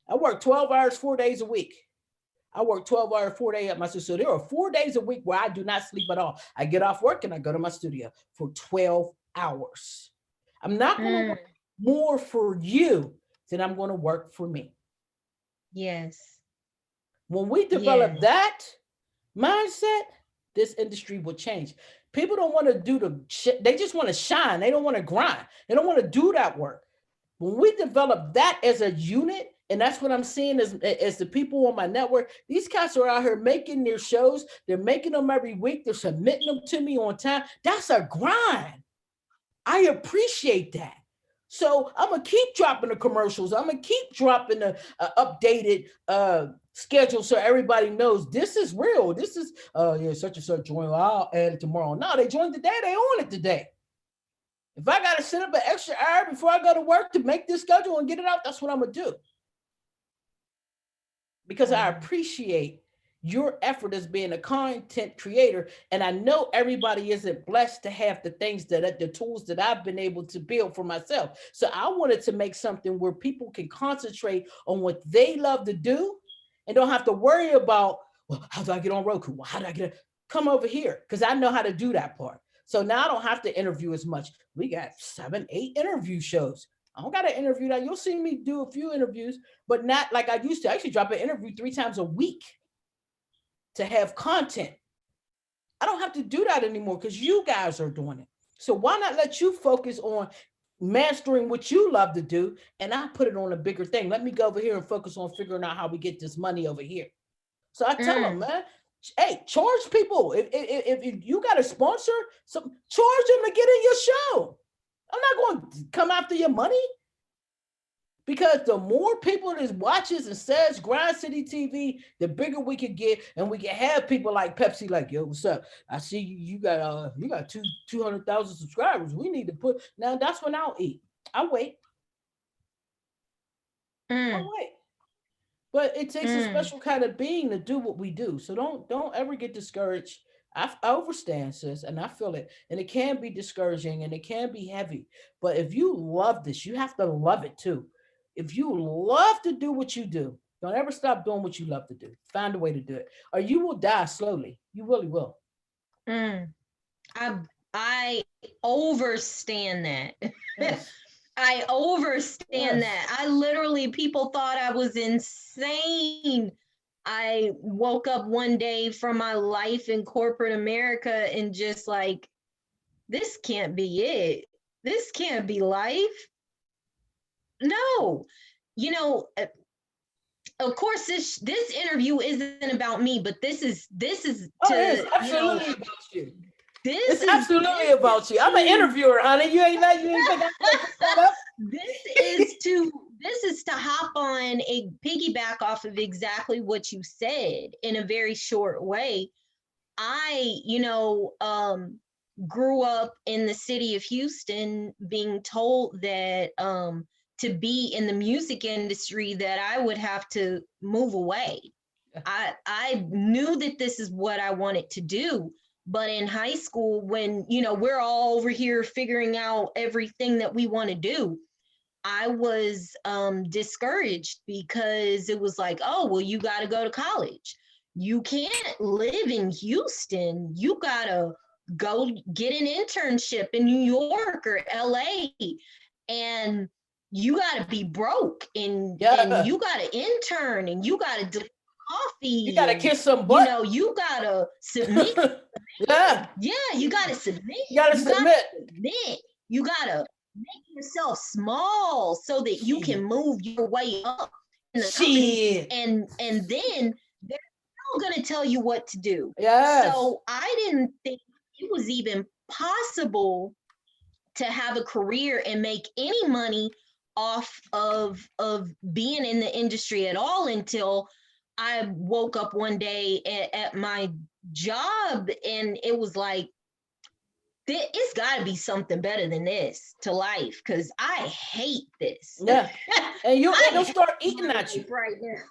[SPEAKER 2] I work 12 hours, 4 days a week. I work 12 hours, 4 days at my studio. So there are 4 days a week where I do not sleep at all. I get off work and I go to my studio for 12 hours. I'm not going to work more for you than I'm going to work for me.
[SPEAKER 1] Yes.
[SPEAKER 2] When we develop that mindset, this industry will change. People don't want to do they just want to shine. They don't want to grind. They don't want to do that work. When we develop that as a unit, and that's what I'm seeing as the people on my network, these cats are out here making their shows. They're making them every week. They're submitting them to me on time. That's a grind. I appreciate that. So I'm gonna keep dropping the commercials. I'm gonna keep dropping the updated schedule so everybody knows this is real. This is such and such join. I'll add it tomorrow. No, they joined today. They own it today. If I gotta set up an extra hour before I go to work to make this schedule and get it out, that's what I'm gonna do. Because I appreciate your effort as being a content creator. And I know everybody isn't blessed to have the things the tools that I've been able to build for myself. So I wanted to make something where people can concentrate on what they love to do and don't have to worry about, well, how do I get on Roku? Well, how do I get it? Come over here, because I know how to do that part. So now I don't have to interview as much. We got 7, 8 interview shows. I don't got to interview that. You'll see me do a few interviews, but not like I used to. I actually drop an interview 3 times a week to have content. I don't have to do that anymore because you guys are doing it. So why not let you focus on mastering what you love to do, and I put it on a bigger thing. Let me go over here and focus on figuring out how we get this money over here. So I tell them, man, hey, charge people. If you got a sponsor, charge them to get in your show. I'm not going to come after your money. Because the more people that watches and says Grind City TV, the bigger we can get, and we can have people like Pepsi, like, yo, what's up? I see you got 200,000 subscribers. We need to put now. That's when I'll eat. I'll wait. I'll wait. But it takes a special kind of being to do what we do. So don't ever get discouraged. I understand, sis, and I feel it. And it can be discouraging and it can be heavy. But if you love this, you have to love it too. If you love to do what you do, don't ever stop doing what you love to do. Find a way to do it, or you will die slowly. You really will.
[SPEAKER 1] I overstand that. Yes. I overstand that. I literally, people thought I was insane. I woke up one day from my life in corporate America and just like, this can't be it. This can't be life. No, of course this interview isn't about me, but this is
[SPEAKER 2] absolutely about you. It's absolutely about you. I'm an interviewer, honey. You ain't think
[SPEAKER 1] This is to hop on a piggyback off of exactly what you said in a very short way. I, grew up in the city of Houston being told that to be in the music industry that I would have to move away. I knew that this is what I wanted to do. But in high school, when, we're all over here figuring out everything that we want to do, I was discouraged because it was like, oh, well, you got to go to college. You can't live in Houston. You got to go get an internship in New York or LA. And you got to be broke and you got to intern and you got to do coffee.
[SPEAKER 2] You got to kiss some butt.
[SPEAKER 1] You got to submit. You got to submit.
[SPEAKER 2] You got to submit.
[SPEAKER 1] You got to make yourself small so that you can move your way up in the company. And then they're still going to tell you what to do.
[SPEAKER 2] Yes.
[SPEAKER 1] So I didn't think it was even possible to have a career and make any money off of being in the industry at all until I woke up one day at my job and it was like, It's got to be something better than this to life, because I hate this.
[SPEAKER 2] Yeah, and it'll start
[SPEAKER 1] hate
[SPEAKER 2] eating
[SPEAKER 1] my
[SPEAKER 2] at you
[SPEAKER 1] life right now.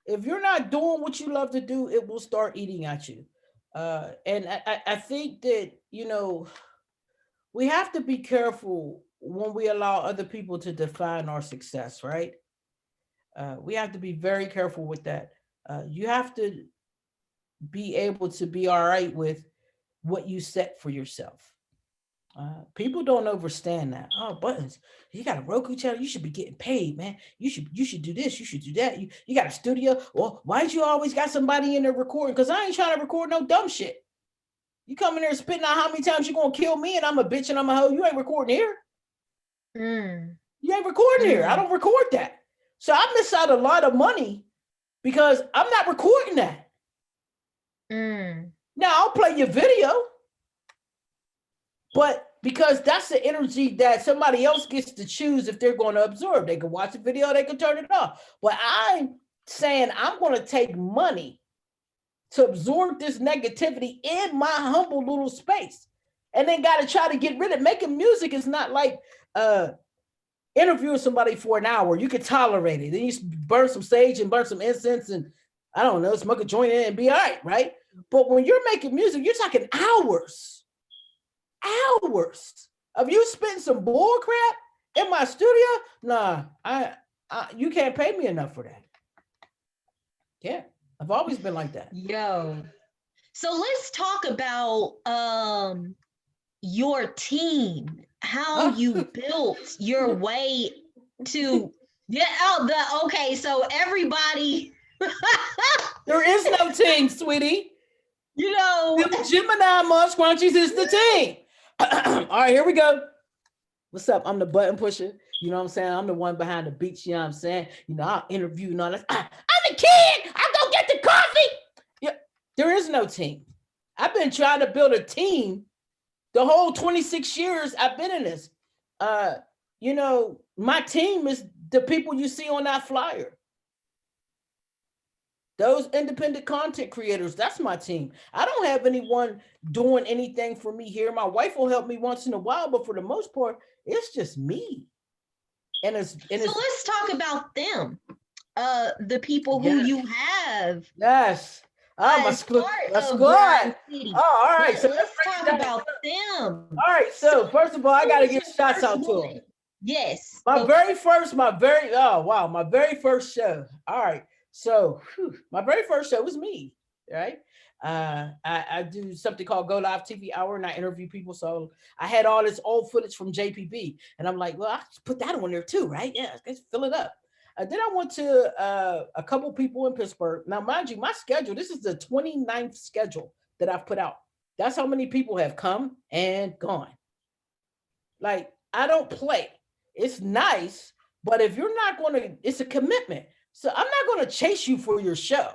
[SPEAKER 2] if you're not doing what you love to do. It will start eating at you, and I think that we have to be careful when we allow other people to define our success, right? We have to be very careful with that. You have to be able to be all right with what you set for yourself. People don't understand that. Oh, Buttons, you got a Roku channel. You should be getting paid, man. You should do this. You should do that. You got a studio. Well, why don't you always got somebody in there recording? Because I ain't trying to record no dumb shit. You come in there spitting out how many times you gonna kill me and I'm a bitch and I'm a hoe. You ain't recording here. You ain't recording here. I don't record that. So I miss out a lot of money because I'm not recording that. Now I'll play your video, but because that's the energy that somebody else gets to choose if they're going to absorb. They can watch the video, they can turn it off. But I'm saying I'm going to take money to absorb this negativity in my humble little space, and then got to try to get rid of it. Making music is not like interviewing somebody for an hour. You can tolerate it. Then you burn some sage and burn some incense and I don't know, smoke a joint in and be all right, right? But when you're making music, you're talking hours of you spitting some bull crap in my studio. Nah, I you can't pay me enough for that. Yeah, I've always been like that.
[SPEAKER 1] Yo, so let's talk about your team, how you built your way to okay, so everybody
[SPEAKER 2] there is no team, sweetie.
[SPEAKER 1] The
[SPEAKER 2] Gemini Munch Crunchies is the team. All right, here we go. What's up? I'm the button pusher. You know what I'm saying? I'm the one behind the beats. You know what I'm saying? I'll interview and all that. I'm the kid. I'll go get the coffee. Yeah, there is no team. I've been trying to build a team the whole 26 years I've been in this. My team is the people you see on that flyer. Those independent content creators, that's my team. I don't have anyone doing anything for me here. My wife will help me once in a while, but for the most part, it's just me. So
[SPEAKER 1] let's talk about them. The people who you have.
[SPEAKER 2] Yes. Oh, my squad. Oh, all right. So
[SPEAKER 1] let's talk about them.
[SPEAKER 2] All right. So first of all, I got to give shouts out to them.
[SPEAKER 1] Yes.
[SPEAKER 2] My very first show. All right. So my very first show was me, right? I do something called Go Live TV Hour, and I interview people. So I had all this old footage from JPB, and I'm like, well, I put that on there too, right? Yeah, let's fill it up. Then I went to a couple people in Pittsburgh. Now, mind you, my schedule, this is the 29th schedule that I've put out. That's how many people have come and gone. Like, I don't play. It's nice, but if you're not going to, it's a commitment. So I'm not going to chase you for your show.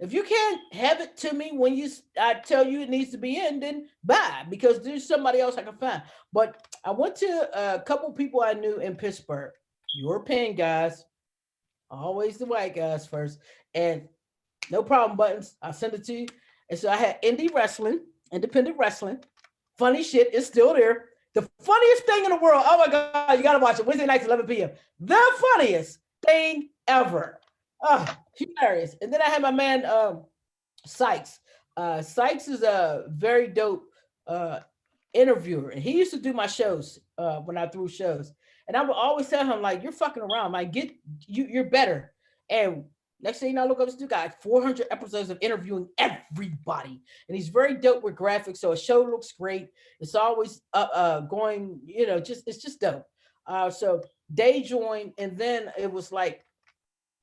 [SPEAKER 2] If you can't have it to me when I tell you it needs to be in, then bye, because there's somebody else I can find. But I went to a couple people I knew in Pittsburgh, European guys, always the white guys first, and no problem, Buttons. I'll send it to you. And so I had independent wrestling. Funny shit is still there. The funniest thing in the world. Oh my God, you got to watch it. Wednesday nights, 11 p.m. The funniest thing ever. Oh, hilarious. And then I had my man Sykes. Sykes is a very dope interviewer, and he used to do my shows when I threw shows. And I would always tell him, like, you're fucking around, like, you're better. And next thing you know, I look up this dude got 400 episodes of interviewing everybody, and he's very dope with graphics. So a show looks great. It's always going, it's just dope. So they joined, and then it was like,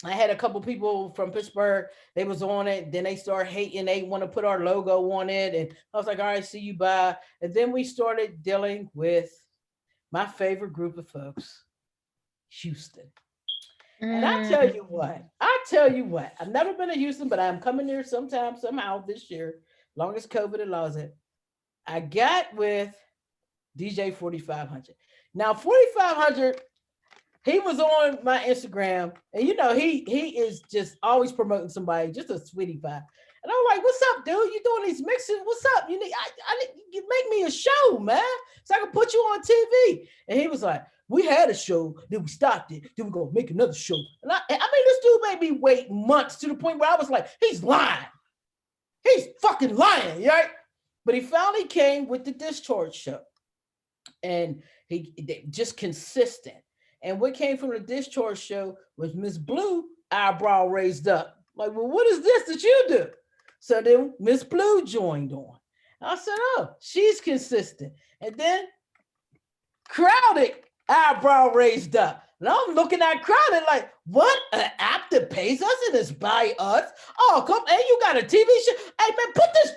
[SPEAKER 2] I had a couple people from Pittsburgh. They was on it. Then they started hating. They want to put our logo on it. And I was like, all right, see you, bye. And then we started dealing with my favorite group of folks, Houston. And I tell you what, I've never been to Houston, but I'm coming there sometime, somehow this year, long as COVID allows it. I got with DJ 4500. Now, 4500, he was on my Instagram, and he is just always promoting somebody, just a sweetie pie. And I was like, what's up, dude? You doing these mixes? What's up? You make me a show, man, so I can put you on TV. And he was like, we had a show, then we stopped it, then we're gonna make another show. And I mean, this dude made me wait months to the point where I was like, he's lying. He's fucking lying, right? But he finally came with the Discharge Show. And they just consistent. And what came from the Discharge Show was Miss Blue, eyebrow raised up. Like, well, what is this that you do? So then Miss Blue joined on. I said, oh, she's consistent. And then Crowded, eyebrow raised up. And I'm looking at Crowded like, what? An app that pays us and is by us? Oh, come, hey, you got a TV show? Hey, man, get this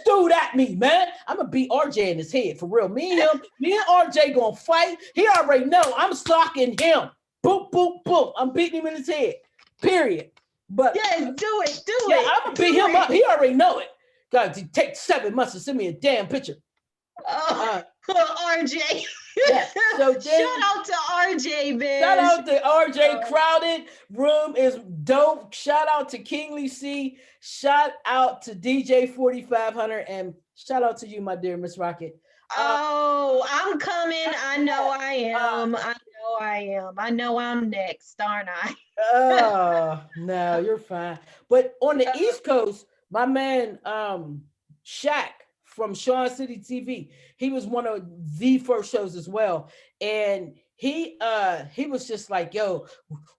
[SPEAKER 2] dude at me, man. I'm going to beat RJ in his head, for real. Me and RJ going to fight. He already know I'm stalking him. Boop, boop, boop. I'm beating him in his head, period. But
[SPEAKER 1] yes, do it.
[SPEAKER 2] I'm going to beat him up. He already know it. God, it takes 7 months to send me a damn picture.
[SPEAKER 1] RJ.
[SPEAKER 2] Yeah. So then,
[SPEAKER 1] shout out to RJ, man.
[SPEAKER 2] Shout out to RJ. Crowded room is dope. Shout out to Kingly C. Shout out to DJ 4500, and shout out to you, my dear Miss Rocket.
[SPEAKER 1] I'm coming. I know I am. I know I'm next, aren't I?
[SPEAKER 2] Oh, no, you're fine. But on the East Coast, my man Shaq from Sean City TV, he was one of the first shows as well. And he was just like, yo,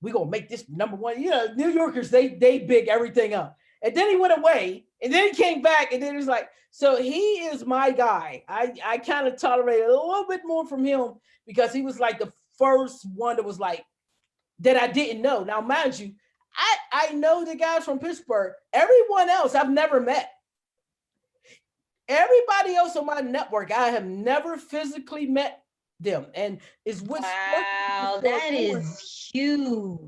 [SPEAKER 2] we gonna make this number one. You know, New Yorkers, they big everything up. And then he went away, and then he came back, and then he was like, so he is my guy. I kind of tolerated a little bit more from him because he was like the first one that was like, that I didn't know. Now, mind you, I know the guys from Pittsburgh. Everyone else I've never met. Everybody else on my network, I have never physically met them. And it's what's
[SPEAKER 1] wow, that is huge.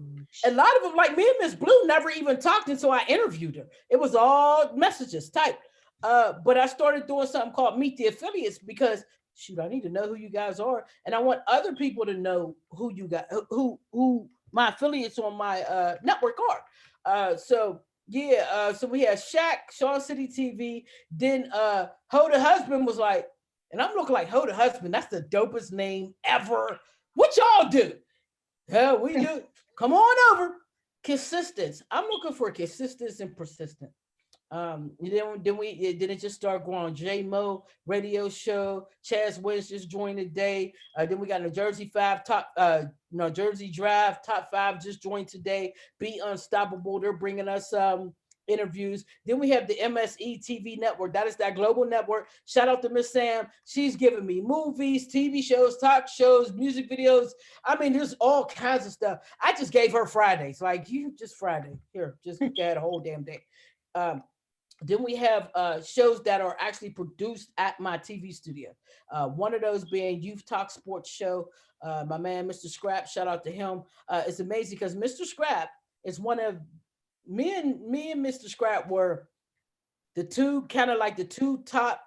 [SPEAKER 2] A lot of them, like me and Miss Blue, never even talked until I interviewed her. It was all messages typed. But I started doing something called Meet the Affiliates because shoot, I need to know who you guys are. And I want other people to know who you got, who my affiliates on my network are. So we had Shaq, Sean City TV. Then Ho the Husband was like, and I'm looking like Ho the Husband. That's the dopest name ever. What y'all do? Hell, we do. Come on over. Consistence. I'm looking for consistence and persistence. Then it just started growing. J Mo radio show. Chaz Wins just joined today. Then we got New Jersey Drive top 5 just joined today. Be Unstoppable. They're bringing us interviews. Then we have the MSE TV network. That is that global network. Shout out to Miss Sam. She's giving me movies, TV shows, talk shows, music videos. I mean, there's all kinds of stuff. I just gave her Fridays. Like, you just Friday. Here, just get a whole damn day. Then we have shows that are actually produced at my TV studio. One of those being Youth Talk Sports Show. My man, Mr. Scrap, shout out to him. It's amazing because Mr. Scrap is one of me and Mr. Scrap were the two top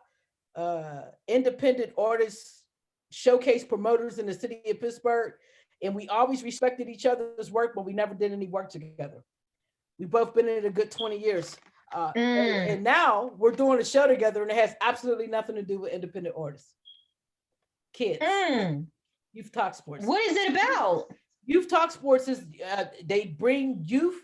[SPEAKER 2] independent artists, showcase promoters in the city of Pittsburgh. And we always respected each other's work, but we never did any work together. We've both been in it a good 20 years. And now we're doing a show together, and it has absolutely nothing to do with independent artists. Kids. Youth Talk Sports.
[SPEAKER 1] What is it about?
[SPEAKER 2] Youth Talk Sports is they bring youth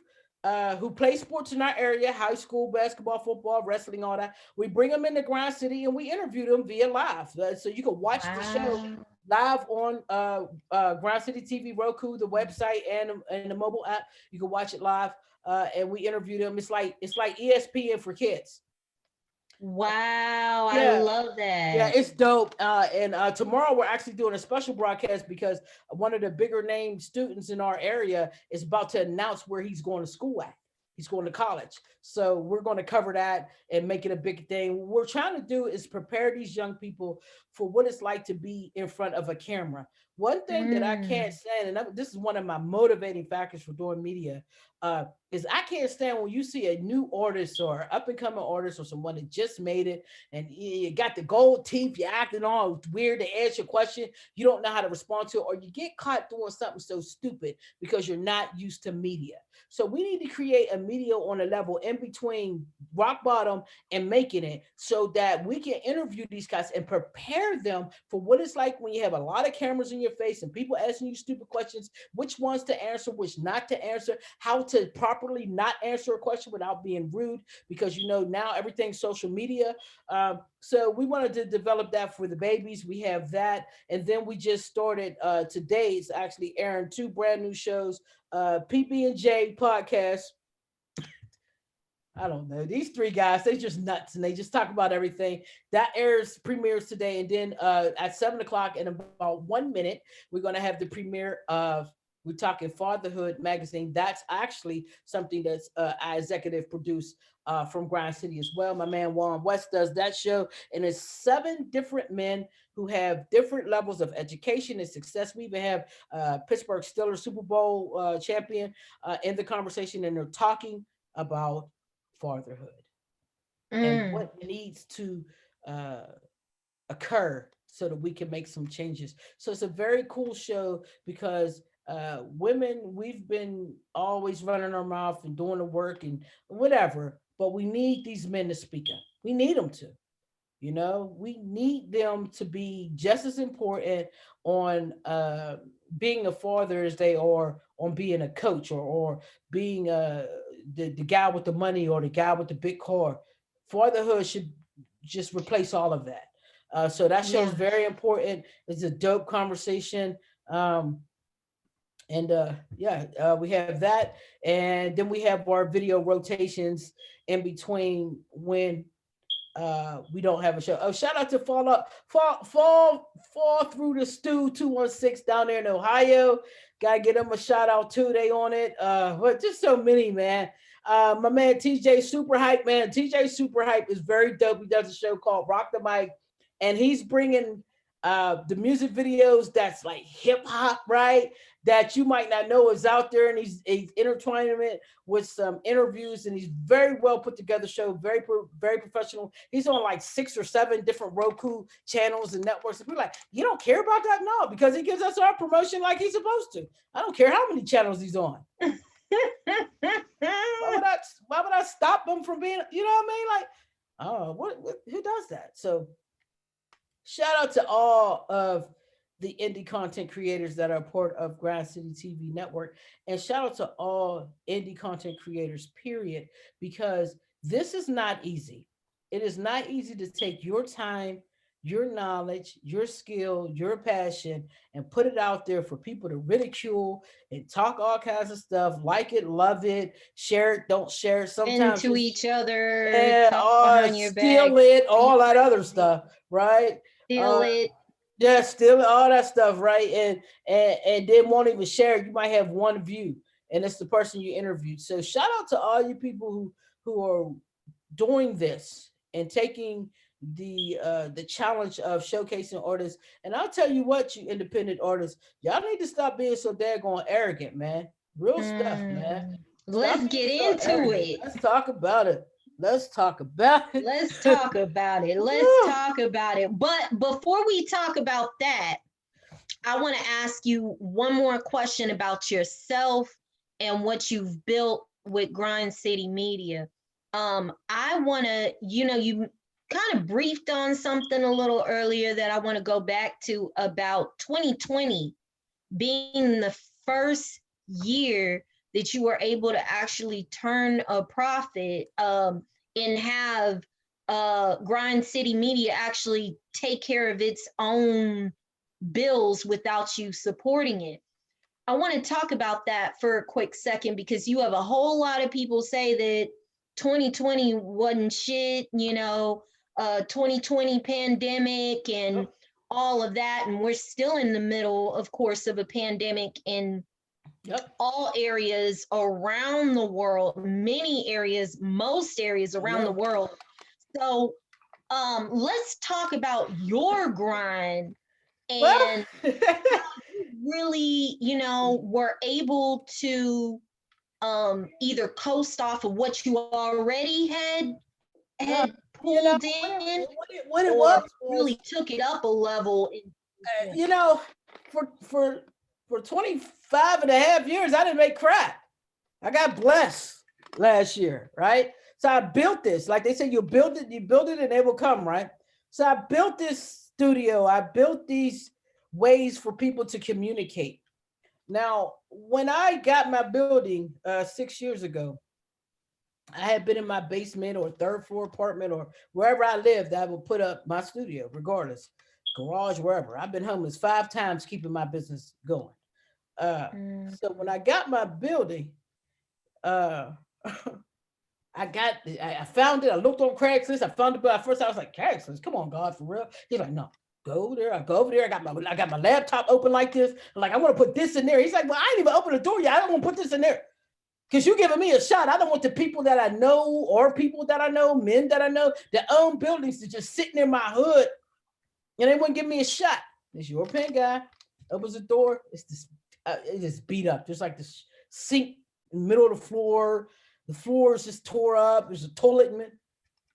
[SPEAKER 2] who play sports in our area, high school, basketball, football, wrestling, all that. We bring them into Grind City and we interview them via live. So you can watch the show live on Grind City TV, Roku, the website, and the mobile app. You can watch it live. And we interview them. It's like ESPN for kids.
[SPEAKER 1] Wow, yeah. I love that.
[SPEAKER 2] Yeah, it's dope. And tomorrow we're actually doing a special broadcast because one of the bigger name students in our area is about to announce where he's going to school at. He's going to college. So we're going to cover that and make it a big thing. What we're trying to do is prepare these young people for what it's like to be in front of a camera. One thing that I can't stand, and this is one of my motivating factors for doing media, is I can't stand when you see a new artist or up and coming artist or someone that just made it and you got the gold teeth, you're acting all weird to answer your question, you don't know how to respond to it, or you get caught doing something so stupid because you're not used to media. So we need to create a media on a level in between rock bottom and making it so that we can interview these guys and prepare them for what it's like when you have a lot of cameras in your face and people asking you stupid questions, which ones to answer, which not to answer, how to properly not answer a question without being rude, because now everything's social media. So we wanted to develop that for the babies. We have that, and then we just started today. It's actually airing two brand new shows, PB&J podcast. I don't know. These three guys, they just nuts and they just talk about everything. That premieres today. And then at 7 o'clock in about 1 minute, we're going to have the premiere of we're talking Fatherhood magazine. That's actually something that's I executive produced from Grind City as well. My man Warren West does that show. And it's 7 different men who have different levels of education and success. We even have Pittsburgh Steelers Super Bowl champion in the conversation, and they're talking about fatherhood and
[SPEAKER 1] Mm.
[SPEAKER 2] what needs to uh, occur so that we can make some changes. So it's a very cool show because women, we've been always running our mouth and doing the work and whatever, but we need these men to speak up. We need them to. We need them to be just as important on being a father as they are on being a coach or being the guy with the money or the guy with the big car. Fatherhood should just replace all of that. So that show is
[SPEAKER 1] Yeah.
[SPEAKER 2] very important. It's a dope conversation. And we have that. And then we have our video rotations in between when we don't have a show. Oh, shout out to fall through the stew 216 down there in Ohio. Gotta get them a shout out too. They on it. But just so many, man. My man TJ Super Hype, man. TJ Super Hype is very dope. He does a show called Rock the Mic, and he's bringing the music videos that's like hip hop, right? That you might not know is out there, and he's intertwining it with some interviews, and he's very well put together show, very professional. He's on like 6 or 7 different Roku channels and networks. And we're like, you don't care about that? No, because he gives us our promotion like he's supposed to. I don't care how many channels he's on. Why would I stop him from being, you know what I mean? Like, oh, what who does that? So shout out to all of the indie content creators that are part of Grind City TV Network. And shout out to all indie content creators, period, because this is not easy. It is not easy to take your time, your knowledge, your skill, your passion, and put it out there for people to ridicule and talk all kinds of stuff, like it, love it, share it, don't share it. Sometimes
[SPEAKER 1] Into
[SPEAKER 2] just
[SPEAKER 1] each other,
[SPEAKER 2] yeah,
[SPEAKER 1] talk
[SPEAKER 2] or
[SPEAKER 1] behind your back,
[SPEAKER 2] steal it,
[SPEAKER 1] be
[SPEAKER 2] all that other
[SPEAKER 1] crazy,
[SPEAKER 2] stuff, right?
[SPEAKER 1] steal
[SPEAKER 2] Uh,
[SPEAKER 1] it.
[SPEAKER 2] yeah, still all that stuff, right? And they won't even share it. You might have one view, and it's the person you interviewed. So shout out to all you people who are doing this and taking the challenge of showcasing artists. And I'll tell you what, you independent artists, y'all need to stop being so daggone arrogant, man. Real stuff, man.
[SPEAKER 1] Mm.
[SPEAKER 2] Stop
[SPEAKER 1] Let's
[SPEAKER 2] being
[SPEAKER 1] get
[SPEAKER 2] so
[SPEAKER 1] into
[SPEAKER 2] arrogant.
[SPEAKER 1] it.
[SPEAKER 2] Let's talk about it. Let's talk about it.
[SPEAKER 1] Let's talk about it. Let's talk about it. But before we talk about that, I want to ask you one more question about yourself and what you've built with Grind City Media. I want to, you kind of briefed on something a little earlier that I want to go back to about 2020 being the first year that you were able to actually turn a profit and have Grind City Media actually take care of its own bills without you supporting it. I want to talk about that for a quick second because you have a whole lot of people say that 2020 wasn't shit, 2020 pandemic and all of that. And we're still in the middle, of course, of a pandemic in
[SPEAKER 2] Yep.
[SPEAKER 1] all areas around the world, many areas, most areas around the
[SPEAKER 2] Yep.
[SPEAKER 1] world. So let's talk about your grind
[SPEAKER 2] Well,
[SPEAKER 1] and how you really, were able to either coast off of what you already
[SPEAKER 2] No,
[SPEAKER 1] had
[SPEAKER 2] you know
[SPEAKER 1] pulled in,
[SPEAKER 2] what it
[SPEAKER 1] or
[SPEAKER 2] was,
[SPEAKER 1] really took it up a level in
[SPEAKER 2] you know, for 25 and a half years, I didn't make crap. I got blessed last year, right? So I built this. Like they said, you build it, and they will come, right? So I built this studio. I built these ways for people to communicate. Now, when I got my building 6 years ago, I had been in my basement or third floor apartment or wherever I lived, I would put up my studio, regardless, garage, wherever. I've been homeless 5 times keeping my business going. So when I got my building, uh, I found it. I looked on Craigslist. I found it, but at first I was like, Craigslist, come on, God, for real. He's like, no, go there. I go over there. I got my laptop open like this. I'm like, I want to put this in there. He's like, well, I ain't even open the door yet. I don't want to put this in there. Because you're giving me a shot. I don't want the people that I know or people that I know, men that I know that own buildings to just sitting in my hood and they wouldn't give me a shot. This European guy opens the door. It just beat up. There's like this sink in the middle of the floor. The floor is just tore up. There's a toilet in it.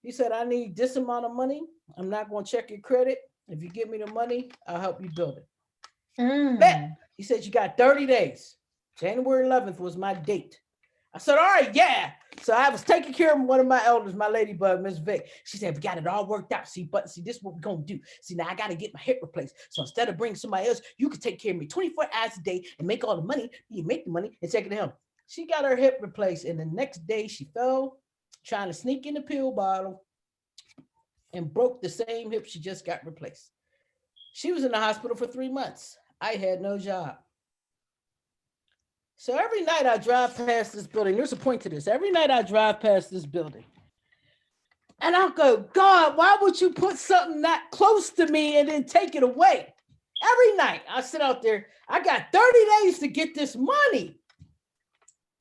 [SPEAKER 2] He said, I need this amount of money. I'm not going to check your credit. If you give me the money, I'll help you build it. Bet. He said, you got 30 days. January 11th was my date. I said, all right, yeah. So I was taking care of one of my elders, my ladybug, Miss Vic. She said, we got it all worked out. See, this is what we're going to do. See, now I got to get my hip replaced. So instead of bringing somebody else, you can take care of me 24 hours a day and make all the money. You make the money and take it to him. She got her hip replaced. And the next day she fell trying to sneak in the pill bottle and broke the same hip she just got replaced. She was in the hospital for 3 months. I had no job. So every night I drive past this building, there's a point to this. Every night I drive past this building and I'll go, God, why would you put something that close to me and then take it away? Every night I sit out there, I got 30 days to get this money.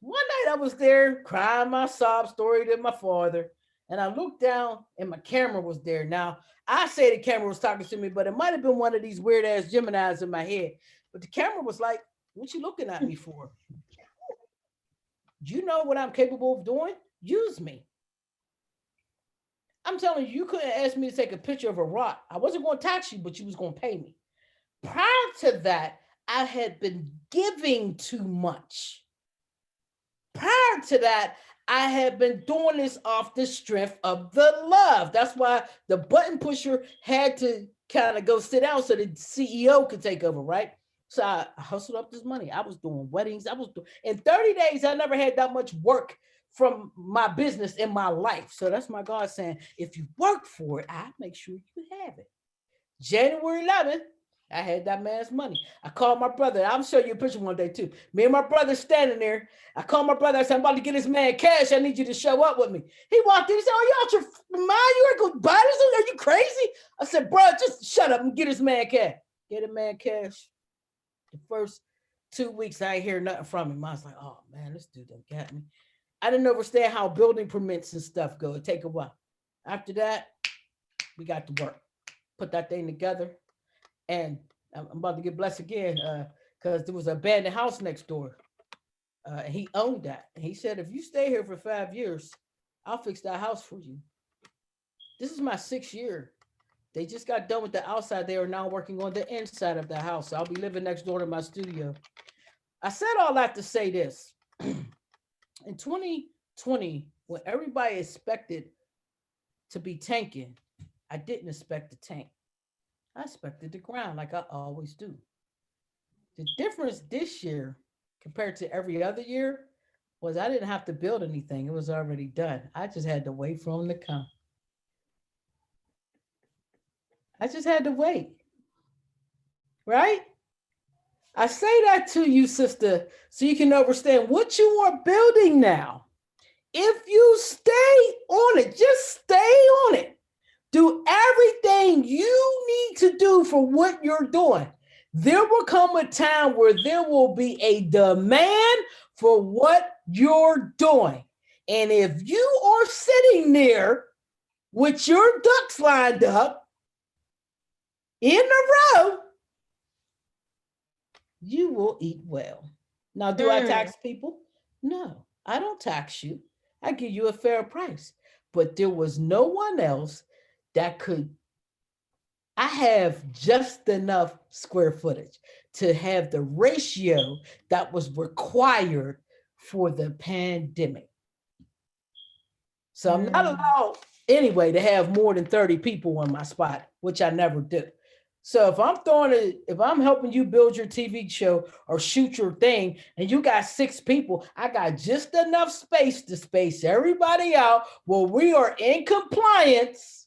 [SPEAKER 2] One night I was there crying my sob story to my father and I looked down and my camera was there. Now, I say the camera was talking to me, but it might have been one of these weird ass Geminis in my head. But the camera was like, what you looking at me for? You know what I'm capable of doing? Use me. I'm telling you, you couldn't ask me to take a picture of a rock. I wasn't going to tax you, but you was going to pay me. Prior to that, I had been giving too much. Prior to that, I had been doing this off the strength of the love. That's why the button pusher had to kind of go sit down so the CEO could take over, right? So I hustled up this money. I was doing weddings. In 30 days, I never had that much work from my business in my life. So that's my God saying, if you work for it, I make sure you have it. January 11th, I had that man's money. I called my brother. I'll show you a picture one day too. Me and my brother standing there. I called my brother. I said, I'm about to get this man cash. I need you to show up with me. He walked in. He said, oh, you out your mind? You ain't going to buy this? Are you crazy? I said, bro, just shut up and get this man cash. Get a man cash. The first 2 weeks, I ain't hear nothing from him. I was like, oh, man, this dude done got me. I didn't understand how building permits and stuff go. It take a while. After that, we got to work. Put that thing together. And I'm about to get blessed again because there was an abandoned house next door. And he owned that. And he said, if you stay here for 5 years, I'll fix that house for you. This is my 6th year. They just got done with the outside. They are now working on the inside of the house. So I'll be living next door to my studio. I said all that to say this. In 2020, when everybody expected to be tanking, I didn't expect to tank. I expected to grind like I always do. The difference this year compared to every other year was I didn't have to build anything. It was already done. I just had to wait for them to come. I just had to wait. Right? I say that to you, sister, so you can understand what you are building now. If you stay on it, just stay on it. Do everything you need to do for what you're doing. There will come a time where there will be a demand for what you're doing. And if you are sitting there with your ducks lined up in a row, you will eat well. Now, do I tax people? No. I don't tax you. I give you a fair price. But there was no one else that could. I have just enough square footage to have the ratio that was required for the pandemic. So I'm not allowed anyway to have more than 30 people on my spot, which I never do. So if I'm helping you build your TV show or shoot your thing and you got 6 people, I got just enough space to space everybody out where we are in compliance.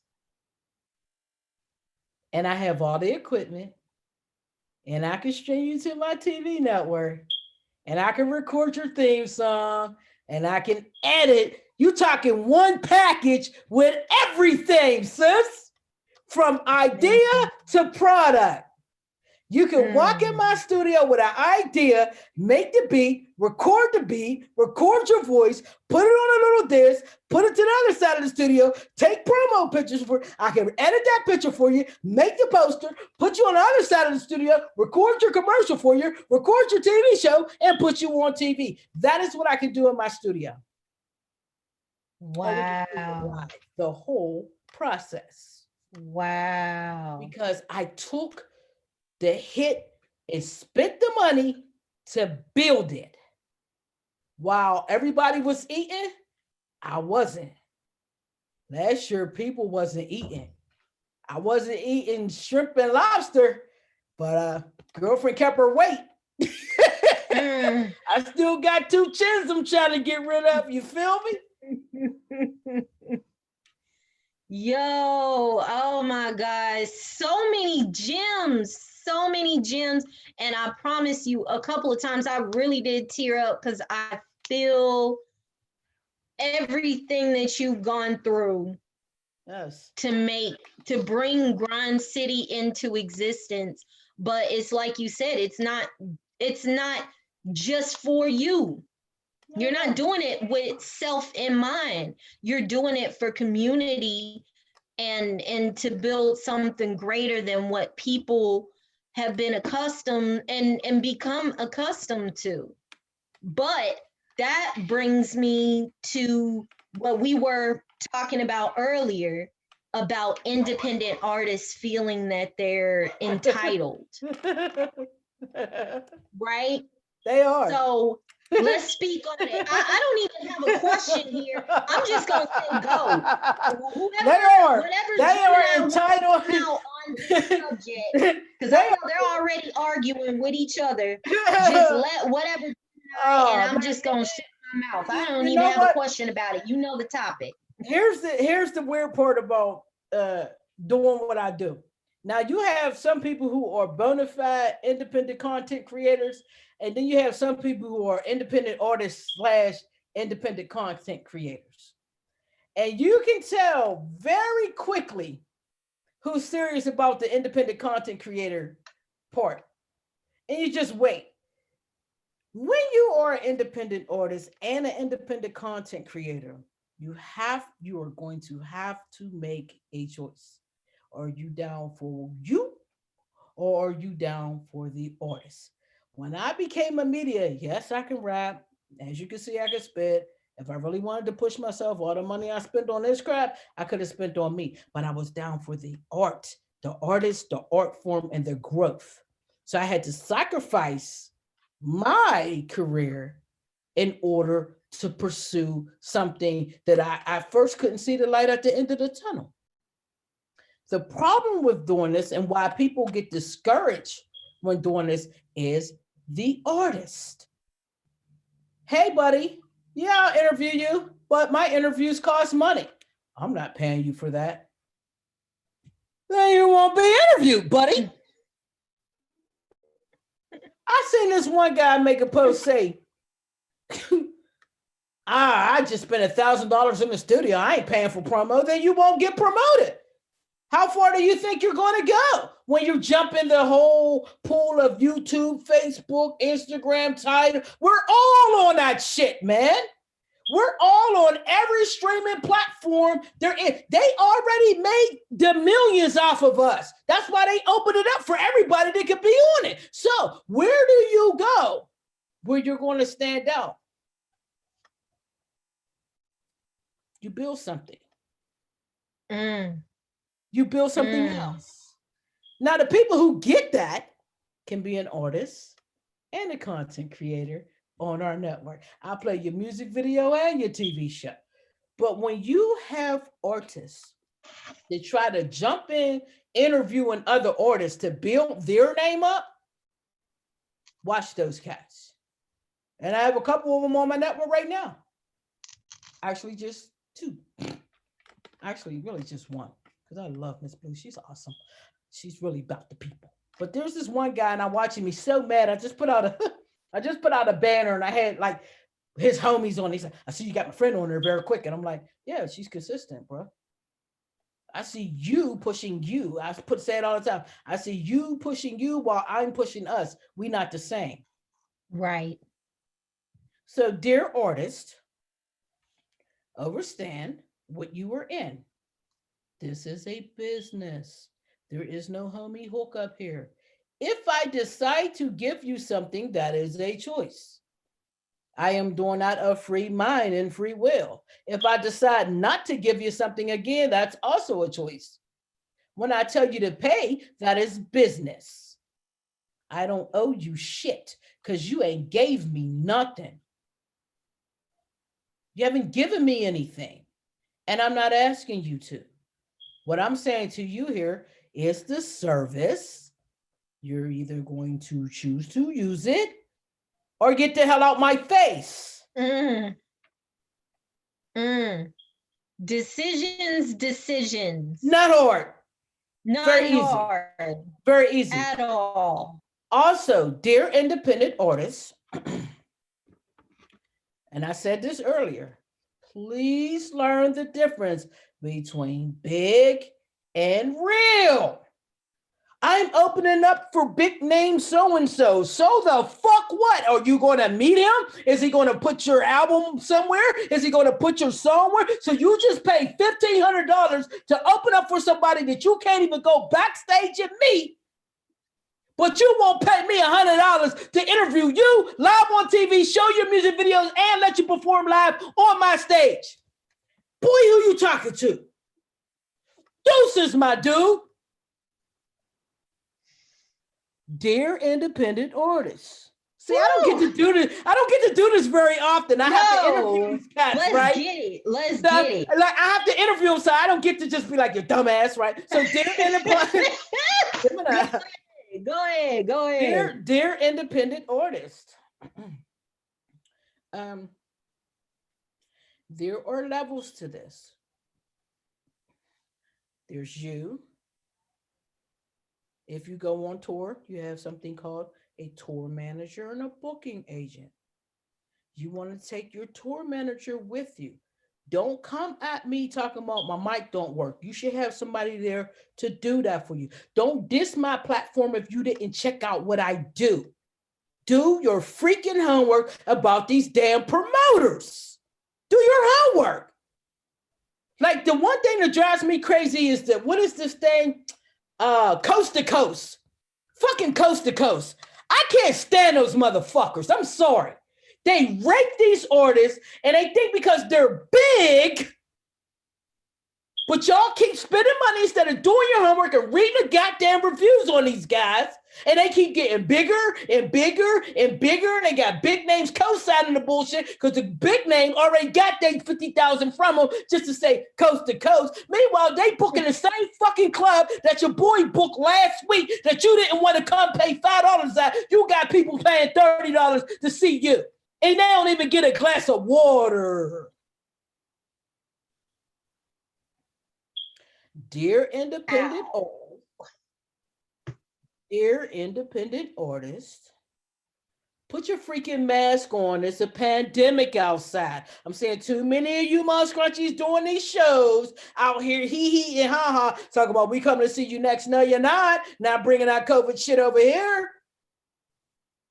[SPEAKER 2] And I have all the equipment and I can stream you to my TV network and I can record your theme song and I can edit. You talking one package with everything, sis, from idea to product. You can walk in my studio with an idea, make the beat, record your voice, put it on a little disc, put it to the other side of the studio, take promo pictures for I can edit that picture for you, make the poster, put you on the other side of the studio, record your commercial for you, record your TV show, and put you on TV. That is what I can do in my studio.
[SPEAKER 1] Wow.
[SPEAKER 2] The whole process.
[SPEAKER 1] Wow.
[SPEAKER 2] Because I took the hit and spent the money to build it. While everybody was eating, I wasn't. Last year, people wasn't eating. I wasn't eating shrimp and lobster, but girlfriend kept her weight. I still got 2 chins I'm trying to get rid of. You feel me?
[SPEAKER 1] Yo, oh my gosh, so many gems. And I promise you, a couple of times I really did tear up because I feel everything that you've gone through.
[SPEAKER 2] Yes.
[SPEAKER 1] To bring Grind City into existence. But it's like you said, it's not just for you. You're not doing it with self in mind. You're doing it for community and to build something greater than what people have been accustomed and become accustomed to. But that brings me to what we were talking about earlier about independent artists feeling that they're entitled. Right?
[SPEAKER 2] They are.
[SPEAKER 1] So let's speak on it. I don't even have a question here. I'm just gonna say go.
[SPEAKER 2] They are entitled
[SPEAKER 1] on this subject because I know they're already arguing with each other. Just let whatever, and I'm just gonna shut my mouth. I don't even have a question about it. You know the topic.
[SPEAKER 2] Here's the weird part about doing what I do. Now you have some people who are bona fide independent content creators, and then you have some people who are independent artists / independent content creators. And you can tell very quickly who's serious about the independent content creator part. And you just wait. When you are an independent artist and an independent content creator, you are going to have to make a choice. Are you down for you or are you down for the artist? When I became a media, yes, I can rap. As you can see, I can spit. If I really wanted to push myself, all the money I spent on this crap, I could have spent on me. But I was down for the art, the artist, the art form, and the growth. So I had to sacrifice my career in order to pursue something that I first couldn't see the light at the end of the tunnel. The problem with doing this and why people get discouraged when doing this is the artist. Hey, buddy, yeah, I'll interview you, but my interviews cost money. I'm not paying you for that. Then you won't be interviewed, buddy. I seen this one guy make a post say, I just spent $1,000 in the studio. I ain't paying for promo. Then you won't get promoted. How far do you think you're going to go when you jump in the whole pool of YouTube, Facebook, Instagram, Tidal? We're all on that shit, man. We're all on every streaming platform there is. They already made the millions off of us. That's why they opened it up for everybody that could be on it. So where do you go where you're going to stand out? You build something.
[SPEAKER 1] Mm,
[SPEAKER 2] You build something
[SPEAKER 1] mm.
[SPEAKER 2] else. Now, the people who get that can be an artist and a content creator on our network. I'll play your music video and your TV show. But when you have artists that try to jump in interviewing other artists to build their name up, watch those cats. And I have a couple of them on my network right now. Actually, just two. Actually, really just one. Because I love Miss Blue. She's awesome. She's really about the people. But there's this one guy, and I'm watching me so mad. I just put out a banner, and I had like his homies on. He said, "I see you got my friend on there very quick," and I'm like, "Yeah, she's consistent, bro. I see you pushing you. Say it all the time. I see you pushing you while I'm pushing us. We not the same."
[SPEAKER 1] Right.
[SPEAKER 2] So, dear artist, understand what you were in. This is a business. There is no homie hookup here. If I decide to give you something, that is a choice. I am doing that of free mind and free will. If I decide not to give you something again, that's also a choice. When I tell you to pay, that is business. I don't owe you shit because you ain't gave me nothing. You haven't given me anything, and I'm not asking you to. What I'm saying to you here is the service. You're either going to choose to use it or get the hell out my face.
[SPEAKER 1] Mm, mm. Decisions.
[SPEAKER 2] Not hard.
[SPEAKER 1] Not
[SPEAKER 2] Very easy.
[SPEAKER 1] hard.
[SPEAKER 2] Very easy.
[SPEAKER 1] At all.
[SPEAKER 2] Also, dear independent artists, and I said this earlier, please learn the difference between big and real. I'm opening up for big name so and so. So the fuck what? Are you going to meet him? Is he going to put your album somewhere? Is he going to put your song where? So you just pay $1,500 to open up for somebody that you can't even go backstage and meet, but you won't pay me $100 to interview you live on TV, show your music videos, and let you perform live on my stage. Boy, who you talking to? Deuces, my dude. Dear independent artists. See, I don't get to do this. I don't get to do this very often. I have to interview these cats, right?
[SPEAKER 1] Let's get it.
[SPEAKER 2] Like I have to interview them, so I don't get to just be like your dumbass, right? So, dear independent,
[SPEAKER 1] go ahead.
[SPEAKER 2] Dear independent artist. There are levels to this. There's you. If you go on tour, you have something called a tour manager and a booking agent. You want to take your tour manager with you. Don't come at me talking about my mic don't work. You should have somebody there to do that for you. Don't diss my platform if you didn't check out what I do. Do your freaking homework about these damn promoters. Do your homework. Like the one thing that drives me crazy is that, what is this thing? Coast to coast. Fucking coast to coast. I can't stand those motherfuckers. I'm sorry. They rape these artists and they think because they're big, but y'all keep spending money instead of doing your homework and reading the goddamn reviews on these guys. And they keep getting bigger and bigger and bigger. And they got big names co-signing the bullshit because the big name already got they 50,000 from them just to say coast to coast. Meanwhile, they booking the same fucking club that your boy booked last week that you didn't want to come pay $5 at. You got people paying $30 to see you. And they don't even get a glass of water. Dear independent artist, put your freaking mask on. It's a pandemic outside. I'm saying too many of you mom scrunchies doing these shows out here, hee and ha, talking about we coming to see you next. No, you're not. Not bringing that COVID shit over here.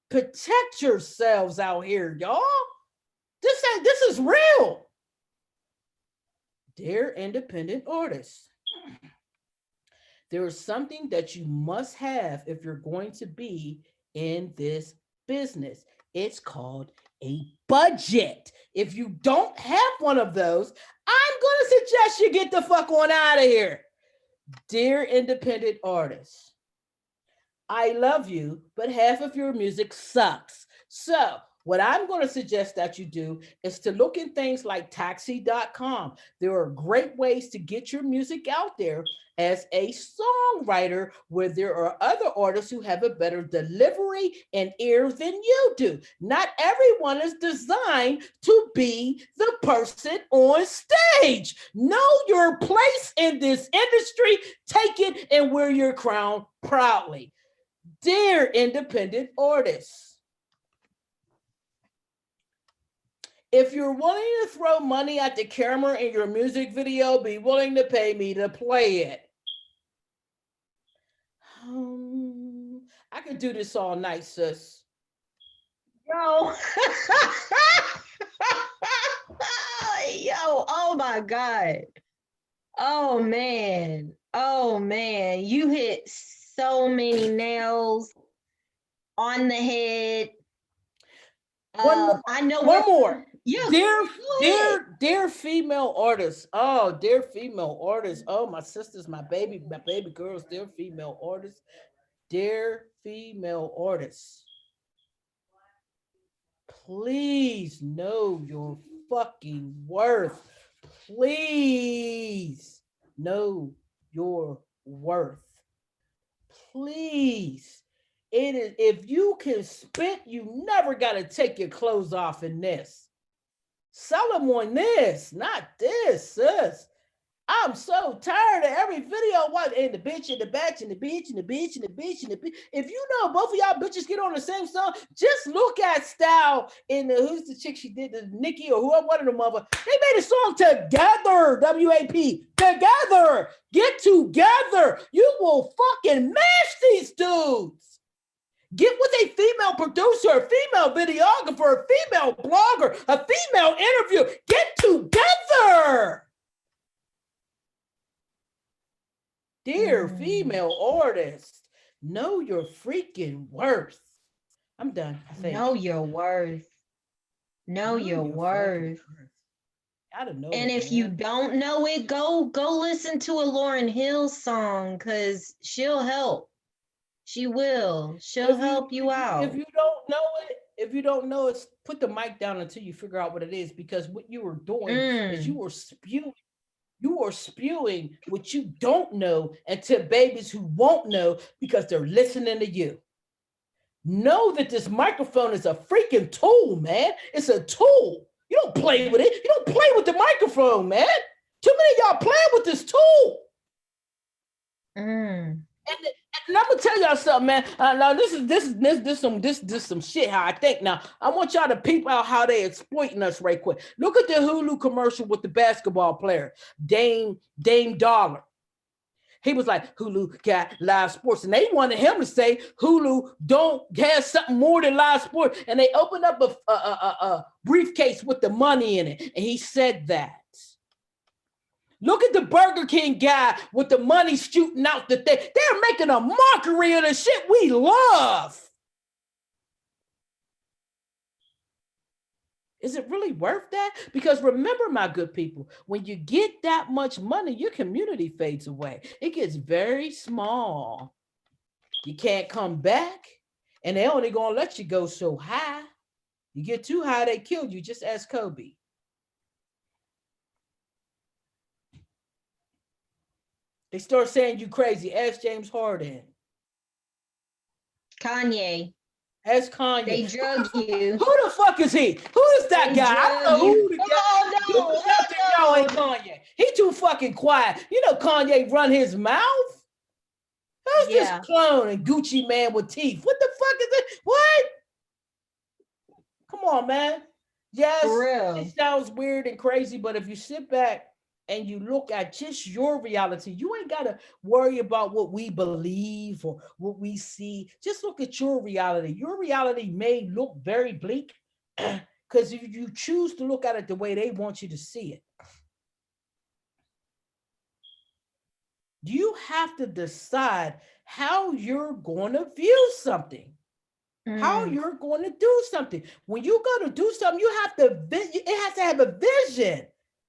[SPEAKER 2] Protect yourselves out here, y'all. This is real. Dear independent artists, there is something that you must have if you're going to be in this business. It's called a budget. If you don't have one of those, I'm going to suggest you get the fuck on out of here. Dear independent artists, I love you, but half of your music sucks. So, what I'm going to suggest that you do is to look in things like taxi.com. There are great ways to get your music out there as a songwriter, where there are other artists who have a better delivery and ear than you do. Not everyone is designed to be the person on stage. Know your place in this industry, take it, and wear your crown proudly. Dear independent artists, if you're willing to throw money at the camera in your music video, be willing to pay me to play it. I could do this all night, sis.
[SPEAKER 1] Yo. Yo, oh my God. Oh man. Oh man. You hit so many nails on the head. I know
[SPEAKER 2] one more.
[SPEAKER 1] Yeah,
[SPEAKER 2] dear female artists. Oh, dear female artists. Oh, my sisters, my baby girls, dear female artists. Dear female artists. Please know your fucking worth. Please know your worth. Please. It is, if you can spit, you never got to take your clothes off in this. Sell them on this, not this, sis. I'm so tired of every video. What and the bitch and the batch and the bitch and the bitch and the bitch and the bitch. If you know both of y'all bitches get on the same song, just look at Style in the who's the chick she did, the Nikki or whoever, one of them mother. They made a song together. WAP together. Get together. You will fucking mash these dudes. Get with a female producer, a female videographer, a female blogger, a female interview. Get together. Dear female artists, know your freaking worth. I'm done, I think.
[SPEAKER 1] Know your worth. Know your worth.
[SPEAKER 2] I don't know.
[SPEAKER 1] And if you don't know it, go listen to a Lauryn Hill song, because she'll help. She will. She'll help you out.
[SPEAKER 2] If you don't know it, put the mic down until you figure out what it is, because what you were doing is you were spewing what you don't know into babies who won't know because they're listening to you. Know that this microphone is a freaking tool, man. It's a tool. You don't play with it. You don't play with the microphone, man. Too many of y'all playing with this tool. And I'm gonna tell y'all something, man. Now this is some shit. How I think. Now I want y'all to peep out how they exploiting us right quick. Look at the Hulu commercial with the basketball player Dame Dollar. He was like, Hulu got live sports, and they wanted him to say Hulu don't have something more than live sports, and they opened up a briefcase with the money in it, and he said that. Look at the Burger King guy with the money shooting out the thing. They're making a mockery of the shit we love. Is it really worth that? Because remember, my good people, when you get that much money, your community fades away. It gets very small. You can't come back, and they're only going to let you go so high. You get too high, they kill you. Just ask Kobe. They start saying you crazy. Ask James Harden.
[SPEAKER 1] Kanye.
[SPEAKER 2] Ask Kanye.
[SPEAKER 1] They drug you.
[SPEAKER 2] Who the fuck is he? Who is that guy? I don't know who the guy. No, ain't Kanye. He too fucking quiet. You know Kanye run his mouth? Who's this clone and Gucci man with teeth? What the fuck is it? What? Come on, man. Yes, it sounds weird and crazy, but if you sit back and you look at just your reality, you ain't got to worry about what we believe or what we see. Just look at your reality. Your reality may look very bleak because if you choose to look at it the way they want you to see it, you have to decide how you're going to view something. how
[SPEAKER 1] Mm.
[SPEAKER 2] you're going to do something. When you go to do something, you have to, it has to have a vision.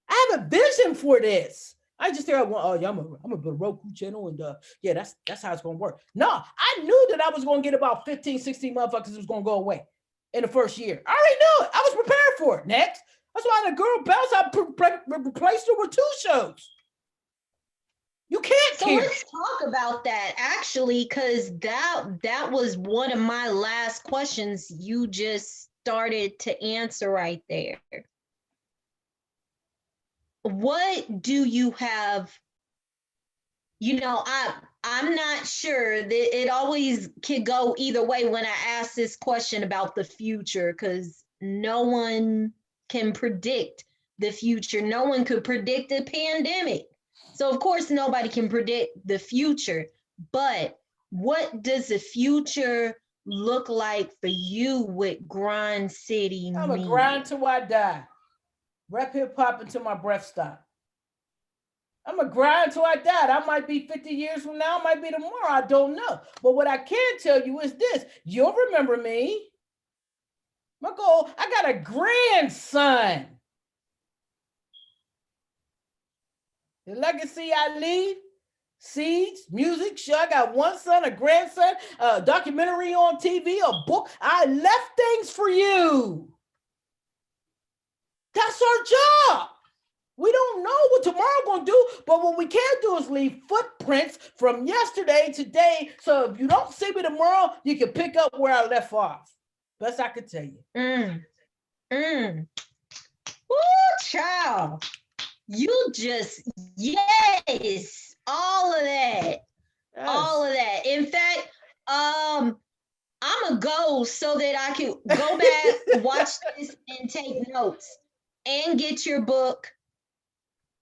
[SPEAKER 2] I have a vision for this. I just think, oh yeah, I'm gonna build a Roku channel and yeah, that's how it's gonna work. No, I knew that I was gonna get about 15, 16 motherfuckers that was gonna go away in the first year. I already knew it. I was prepared for it. Next. That's why the girl bounce, I replaced her with 2 shows. You can't
[SPEAKER 1] So
[SPEAKER 2] care.
[SPEAKER 1] let's talk about that actually, because that was one of my last questions you just started to answer right there. What do you have? I'm not sure that it always could go either way when I ask this question about the future, because no one can predict the future. No one could predict the pandemic. So of course nobody can predict the future. But what does the future look like for you with Grind City
[SPEAKER 2] I'm a grind
[SPEAKER 1] Media?
[SPEAKER 2] till I die. Rap hip hop until my breath stops. I'm a grind till I die. I might be 50 years from now, might be tomorrow. I don't know. But what I can tell you is this: you'll remember me. My goal, I got a grandson. The legacy I leave, seeds, music, sure. I got one son, a grandson, a documentary on TV, a book. I left things for you. That's our job. We don't know what tomorrow gonna do, but what we can do is leave footprints from yesterday, today. So if you don't see me tomorrow, you can pick up where I left off. Best I could tell you.
[SPEAKER 1] Mm. Woo, child. You just, yes, all of that.
[SPEAKER 2] Yes.
[SPEAKER 1] All of that. In fact, I'm gonna go so that I can go back, watch this, and take notes and get your book.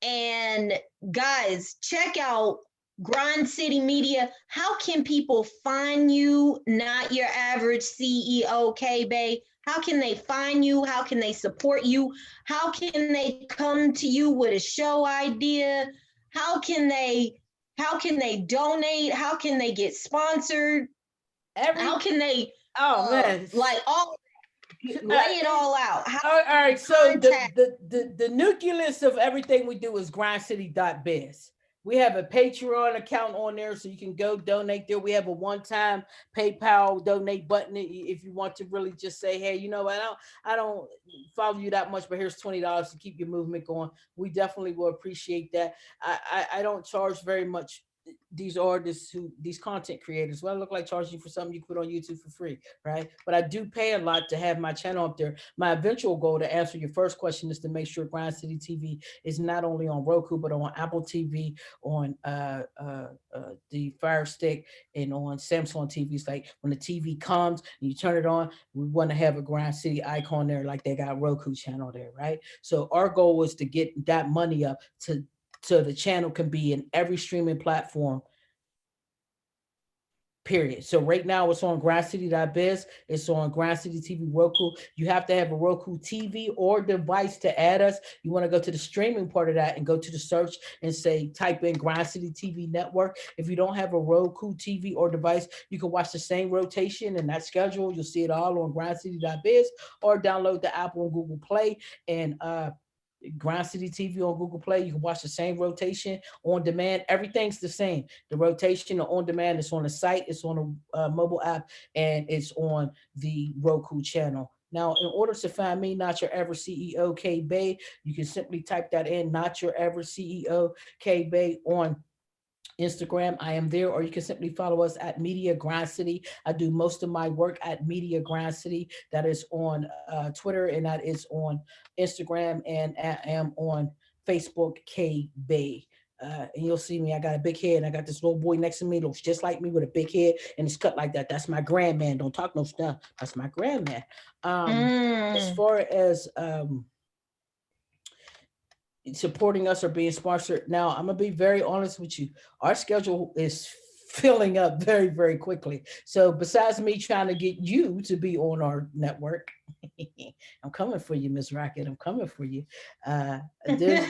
[SPEAKER 1] And guys, check out Grind City Media. How can people find you, not your average CEO, K-Bay? How can they find you? How can they support you? How can they come to you with a show idea? How can they donate? How can they get sponsored? How can they
[SPEAKER 2] man,
[SPEAKER 1] like all lay it all out? How
[SPEAKER 2] all right. So
[SPEAKER 1] contact?
[SPEAKER 2] the nucleus of everything we do is grindcity.biz. We have a Patreon account on there, so you can go donate there. We have a one-time PayPal donate button if you want to really just say, hey, you know what, I don't follow you that much, but here's $20 to keep your movement going. We definitely will appreciate that. I don't charge very much these artists, these content creators. Well, I look like charging for something you put on YouTube for free, right? But I do pay a lot to have my channel up there. My eventual goal, to answer your first question, is to make sure Grind City TV is not only on Roku but on Apple TV, on the Fire Stick, and on Samsung TVs. Like when the TV comes and you turn it on, we want to have a Grind City icon there, like they got Roku channel there, right? So our goal is to get that money up to so the channel can be in every streaming platform, period. So right now it's on grindcity.biz. It's on Grind City TV Roku. You have to have a Roku TV or device to add us. You want to go to the streaming part of that and go to the search and say, type in Grind City TV Network. If you don't have a Roku TV or device, you can watch the same rotation and that schedule. You'll see it all on grindcity.biz, or download the app on Google Play and Grind City TV on Google Play. You can watch the same rotation on demand. Everything's the same. The rotation, the on demand, it's on the site, it's on a mobile app, and it's on the Roku channel. Now, in order to find me, Not Your Ever CEO K Bay, you can simply type that in, Not Your Ever CEO K Bay, on Instagram. I am there, or you can simply follow us at Media Grind City. I do most of my work at Media Grind City. That is on Twitter, and that is on Instagram, and I am on Facebook, K Bay. And you'll see me. I got a big head. And I got this little boy next to me, looks just like me with a big head, and it's cut like that. That's my grandman. Don't talk no stuff. That's my grandman. As far as supporting us or being sponsored. Now, I'm gonna be very honest with you. Our schedule is filling up very, very quickly. So besides me trying to get you to be on our network, I'm coming for you, Miss Rocket. I'm coming for you. Uh, there's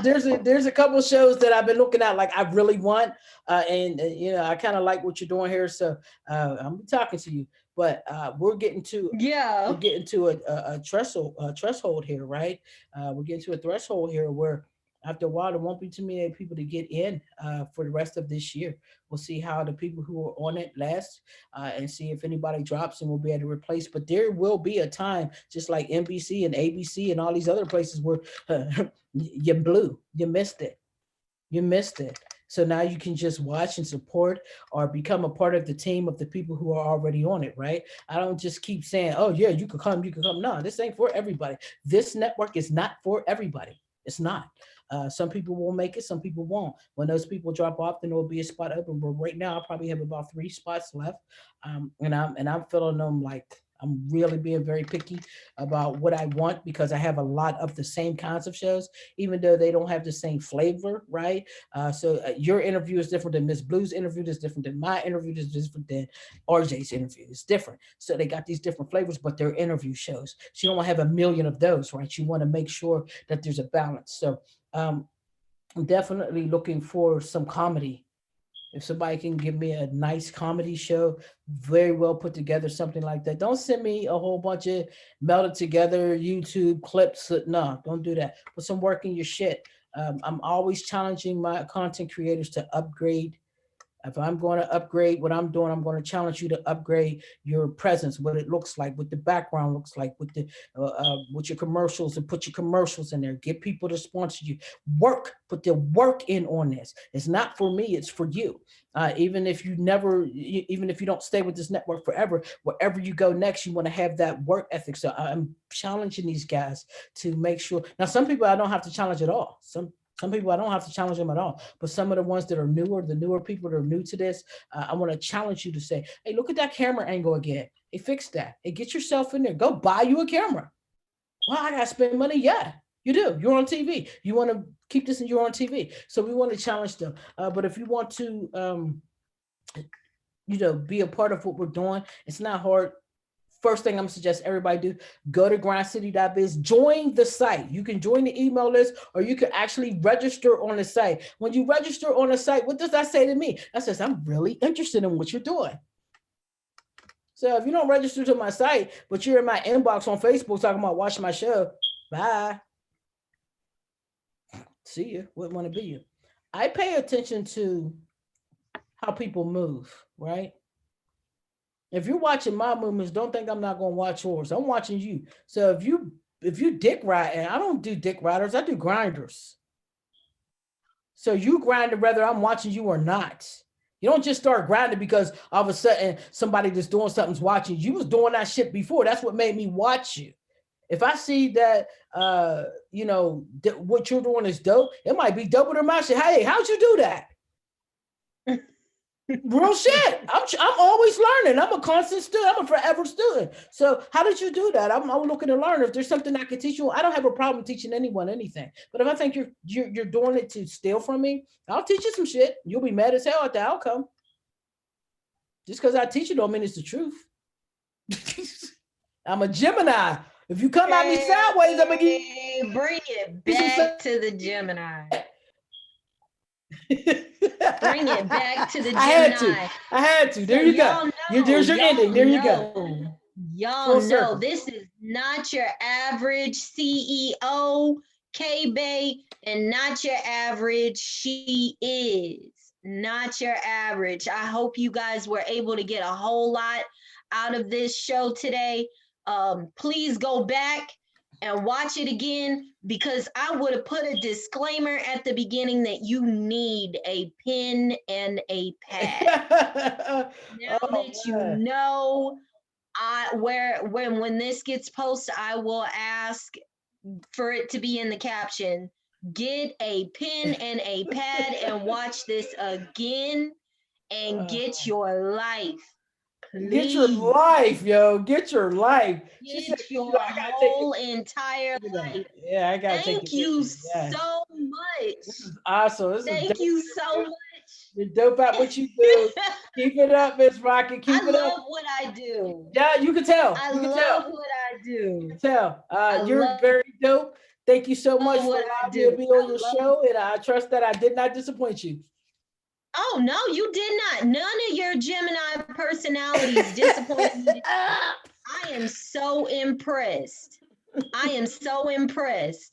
[SPEAKER 2] there's a couple of shows that I've been looking at, like I really want, and I kind of like what you're doing here. So I'm talking to you, but we're
[SPEAKER 1] Yeah.
[SPEAKER 2] getting to a threshold here, right? We're getting to a threshold here where after a while there won't be too many people to get in for the rest of this year. We'll see how the people who are on it last, and see if anybody drops and we'll be able to replace. But there will be a time, just like NBC and ABC and all these other places, where you blew, you missed it. So now you can just watch and support or become a part of the team of the people who are already on it, right? I don't just keep saying, oh, yeah, you could come, you could come. No, this ain't for everybody. This network is not for everybody. It's not. Some people will make it, some people won't. When those people drop off, then there will be a spot open. But right now, I probably have about 3 spots left, and I'm filling them like I'm really being very picky about what I want because I have a lot of the same kinds of shows, even though they don't have the same flavor, right? So your interview is different than Miss Blue's interview. Is different than my interview. Is different than RJ's interview. It's different. So they got these different flavors, but they're interview shows. So you don't want to have a million of those, right? You want to make sure that there's a balance. So um, I'm definitely looking for some comedy. If somebody can give me a nice comedy show, very well put together, something like that. Don't send me a whole bunch of melted together YouTube clips. No, don't do that. Put some work in your shit. I'm always challenging my content creators to upgrade. If I'm going to upgrade what I'm doing, I'm going to challenge you to upgrade your presence, what it looks like, what the background looks like, with your commercials, and put your commercials in there. Get people to sponsor you. Work, put the work in on this. It's not for me, it's for you. Even if you don't stay with this network forever, wherever you go next, you want to have that work ethic. So I'm challenging these guys to make sure. Now, some people I don't have to challenge at all. Some people I don't have to challenge them at all, but some of the ones that are newer, the newer people that are new to this, I want to challenge you to say, "Hey, look at that camera angle again. Hey, fix that. Hey, get yourself in there. Go buy you a camera. Well, I gotta spend money. Yeah, you do. You're on TV. You want to keep this, and you're on TV. So we want to challenge them. But if you want to, be a part of what we're doing, it's not hard. First thing I'm gonna suggest everybody do, go to grindcity.biz, join the site. You can join the email list or you can actually register on the site. When you register on the site, what does that say to me? That says, I'm really interested in what you're doing. So if you don't register to my site, but you're in my inbox on Facebook talking about watching my show, bye. See you. Wouldn't want to be you. I pay attention to how people move, right? If you're watching my movements, don't think I'm not gonna watch yours. I'm watching you. So if you dick riding, I don't do dick riders, I do grinders. So you grinding whether I'm watching you or not. You don't just start grinding because all of a sudden somebody that's doing something's watching. You was doing that shit before. That's what made me watch you. If I see that what you're doing is dope, it might be doper than my shit. Hey, how'd you do that? Real shit. I'm always learning. I'm a constant student. I'm a forever student. So how did you do that? I'm looking to learn. If there's something I can teach you, I don't have a problem teaching anyone anything. But if I think you're doing it to steal from me, I'll teach you some shit. You'll be mad as hell at the outcome. Just because I teach you don't mean it's the truth. I'm a Gemini. If you come at me sideways, I'm gonna
[SPEAKER 1] bring it back to the Gemini. Bring it back to the Gemini.
[SPEAKER 2] I had to. There you go. There's your ending. There you go.
[SPEAKER 1] Y'all know this is not your average CEO, K-Bay, and not your average She Is. Not your average. I hope you guys were able to get a whole lot out of this show today. Please go back and watch it again, because I would have put a disclaimer at the beginning that you need a pen and a pad. Now that you know, when this gets posted, I will ask for it to be in the caption. Get a pen and a pad and watch this again and get your life. Please.
[SPEAKER 2] Get your life, yo. Get your life.
[SPEAKER 1] Get your whole entire life.
[SPEAKER 2] Yeah, I got to
[SPEAKER 1] Thank you so much.
[SPEAKER 2] This is awesome.
[SPEAKER 1] Thank you so much.
[SPEAKER 2] You're dope at what you do. Keep it up, Miss Rocket. Keep it up.
[SPEAKER 1] I love what I do.
[SPEAKER 2] Yeah, you can tell.
[SPEAKER 1] I
[SPEAKER 2] You can
[SPEAKER 1] love
[SPEAKER 2] tell.
[SPEAKER 1] what I do.
[SPEAKER 2] You can tell.
[SPEAKER 1] I
[SPEAKER 2] You're
[SPEAKER 1] love
[SPEAKER 2] very dope. Thank you so much for
[SPEAKER 1] what I
[SPEAKER 2] allowing me
[SPEAKER 1] do.
[SPEAKER 2] to be on
[SPEAKER 1] I
[SPEAKER 2] your
[SPEAKER 1] love
[SPEAKER 2] show, and I trust that I did not disappoint you.
[SPEAKER 1] Oh, no, you did not. None of your Gemini personalities disappointed me. I am so impressed. I am so impressed.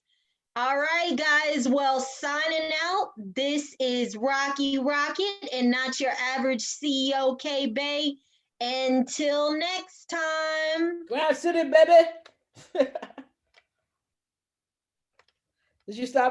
[SPEAKER 1] All right, guys. Well, signing out. This is Rocky Rocket and not your average CEO K Bay. Until next time.
[SPEAKER 2] Glass City, baby. Did you stop?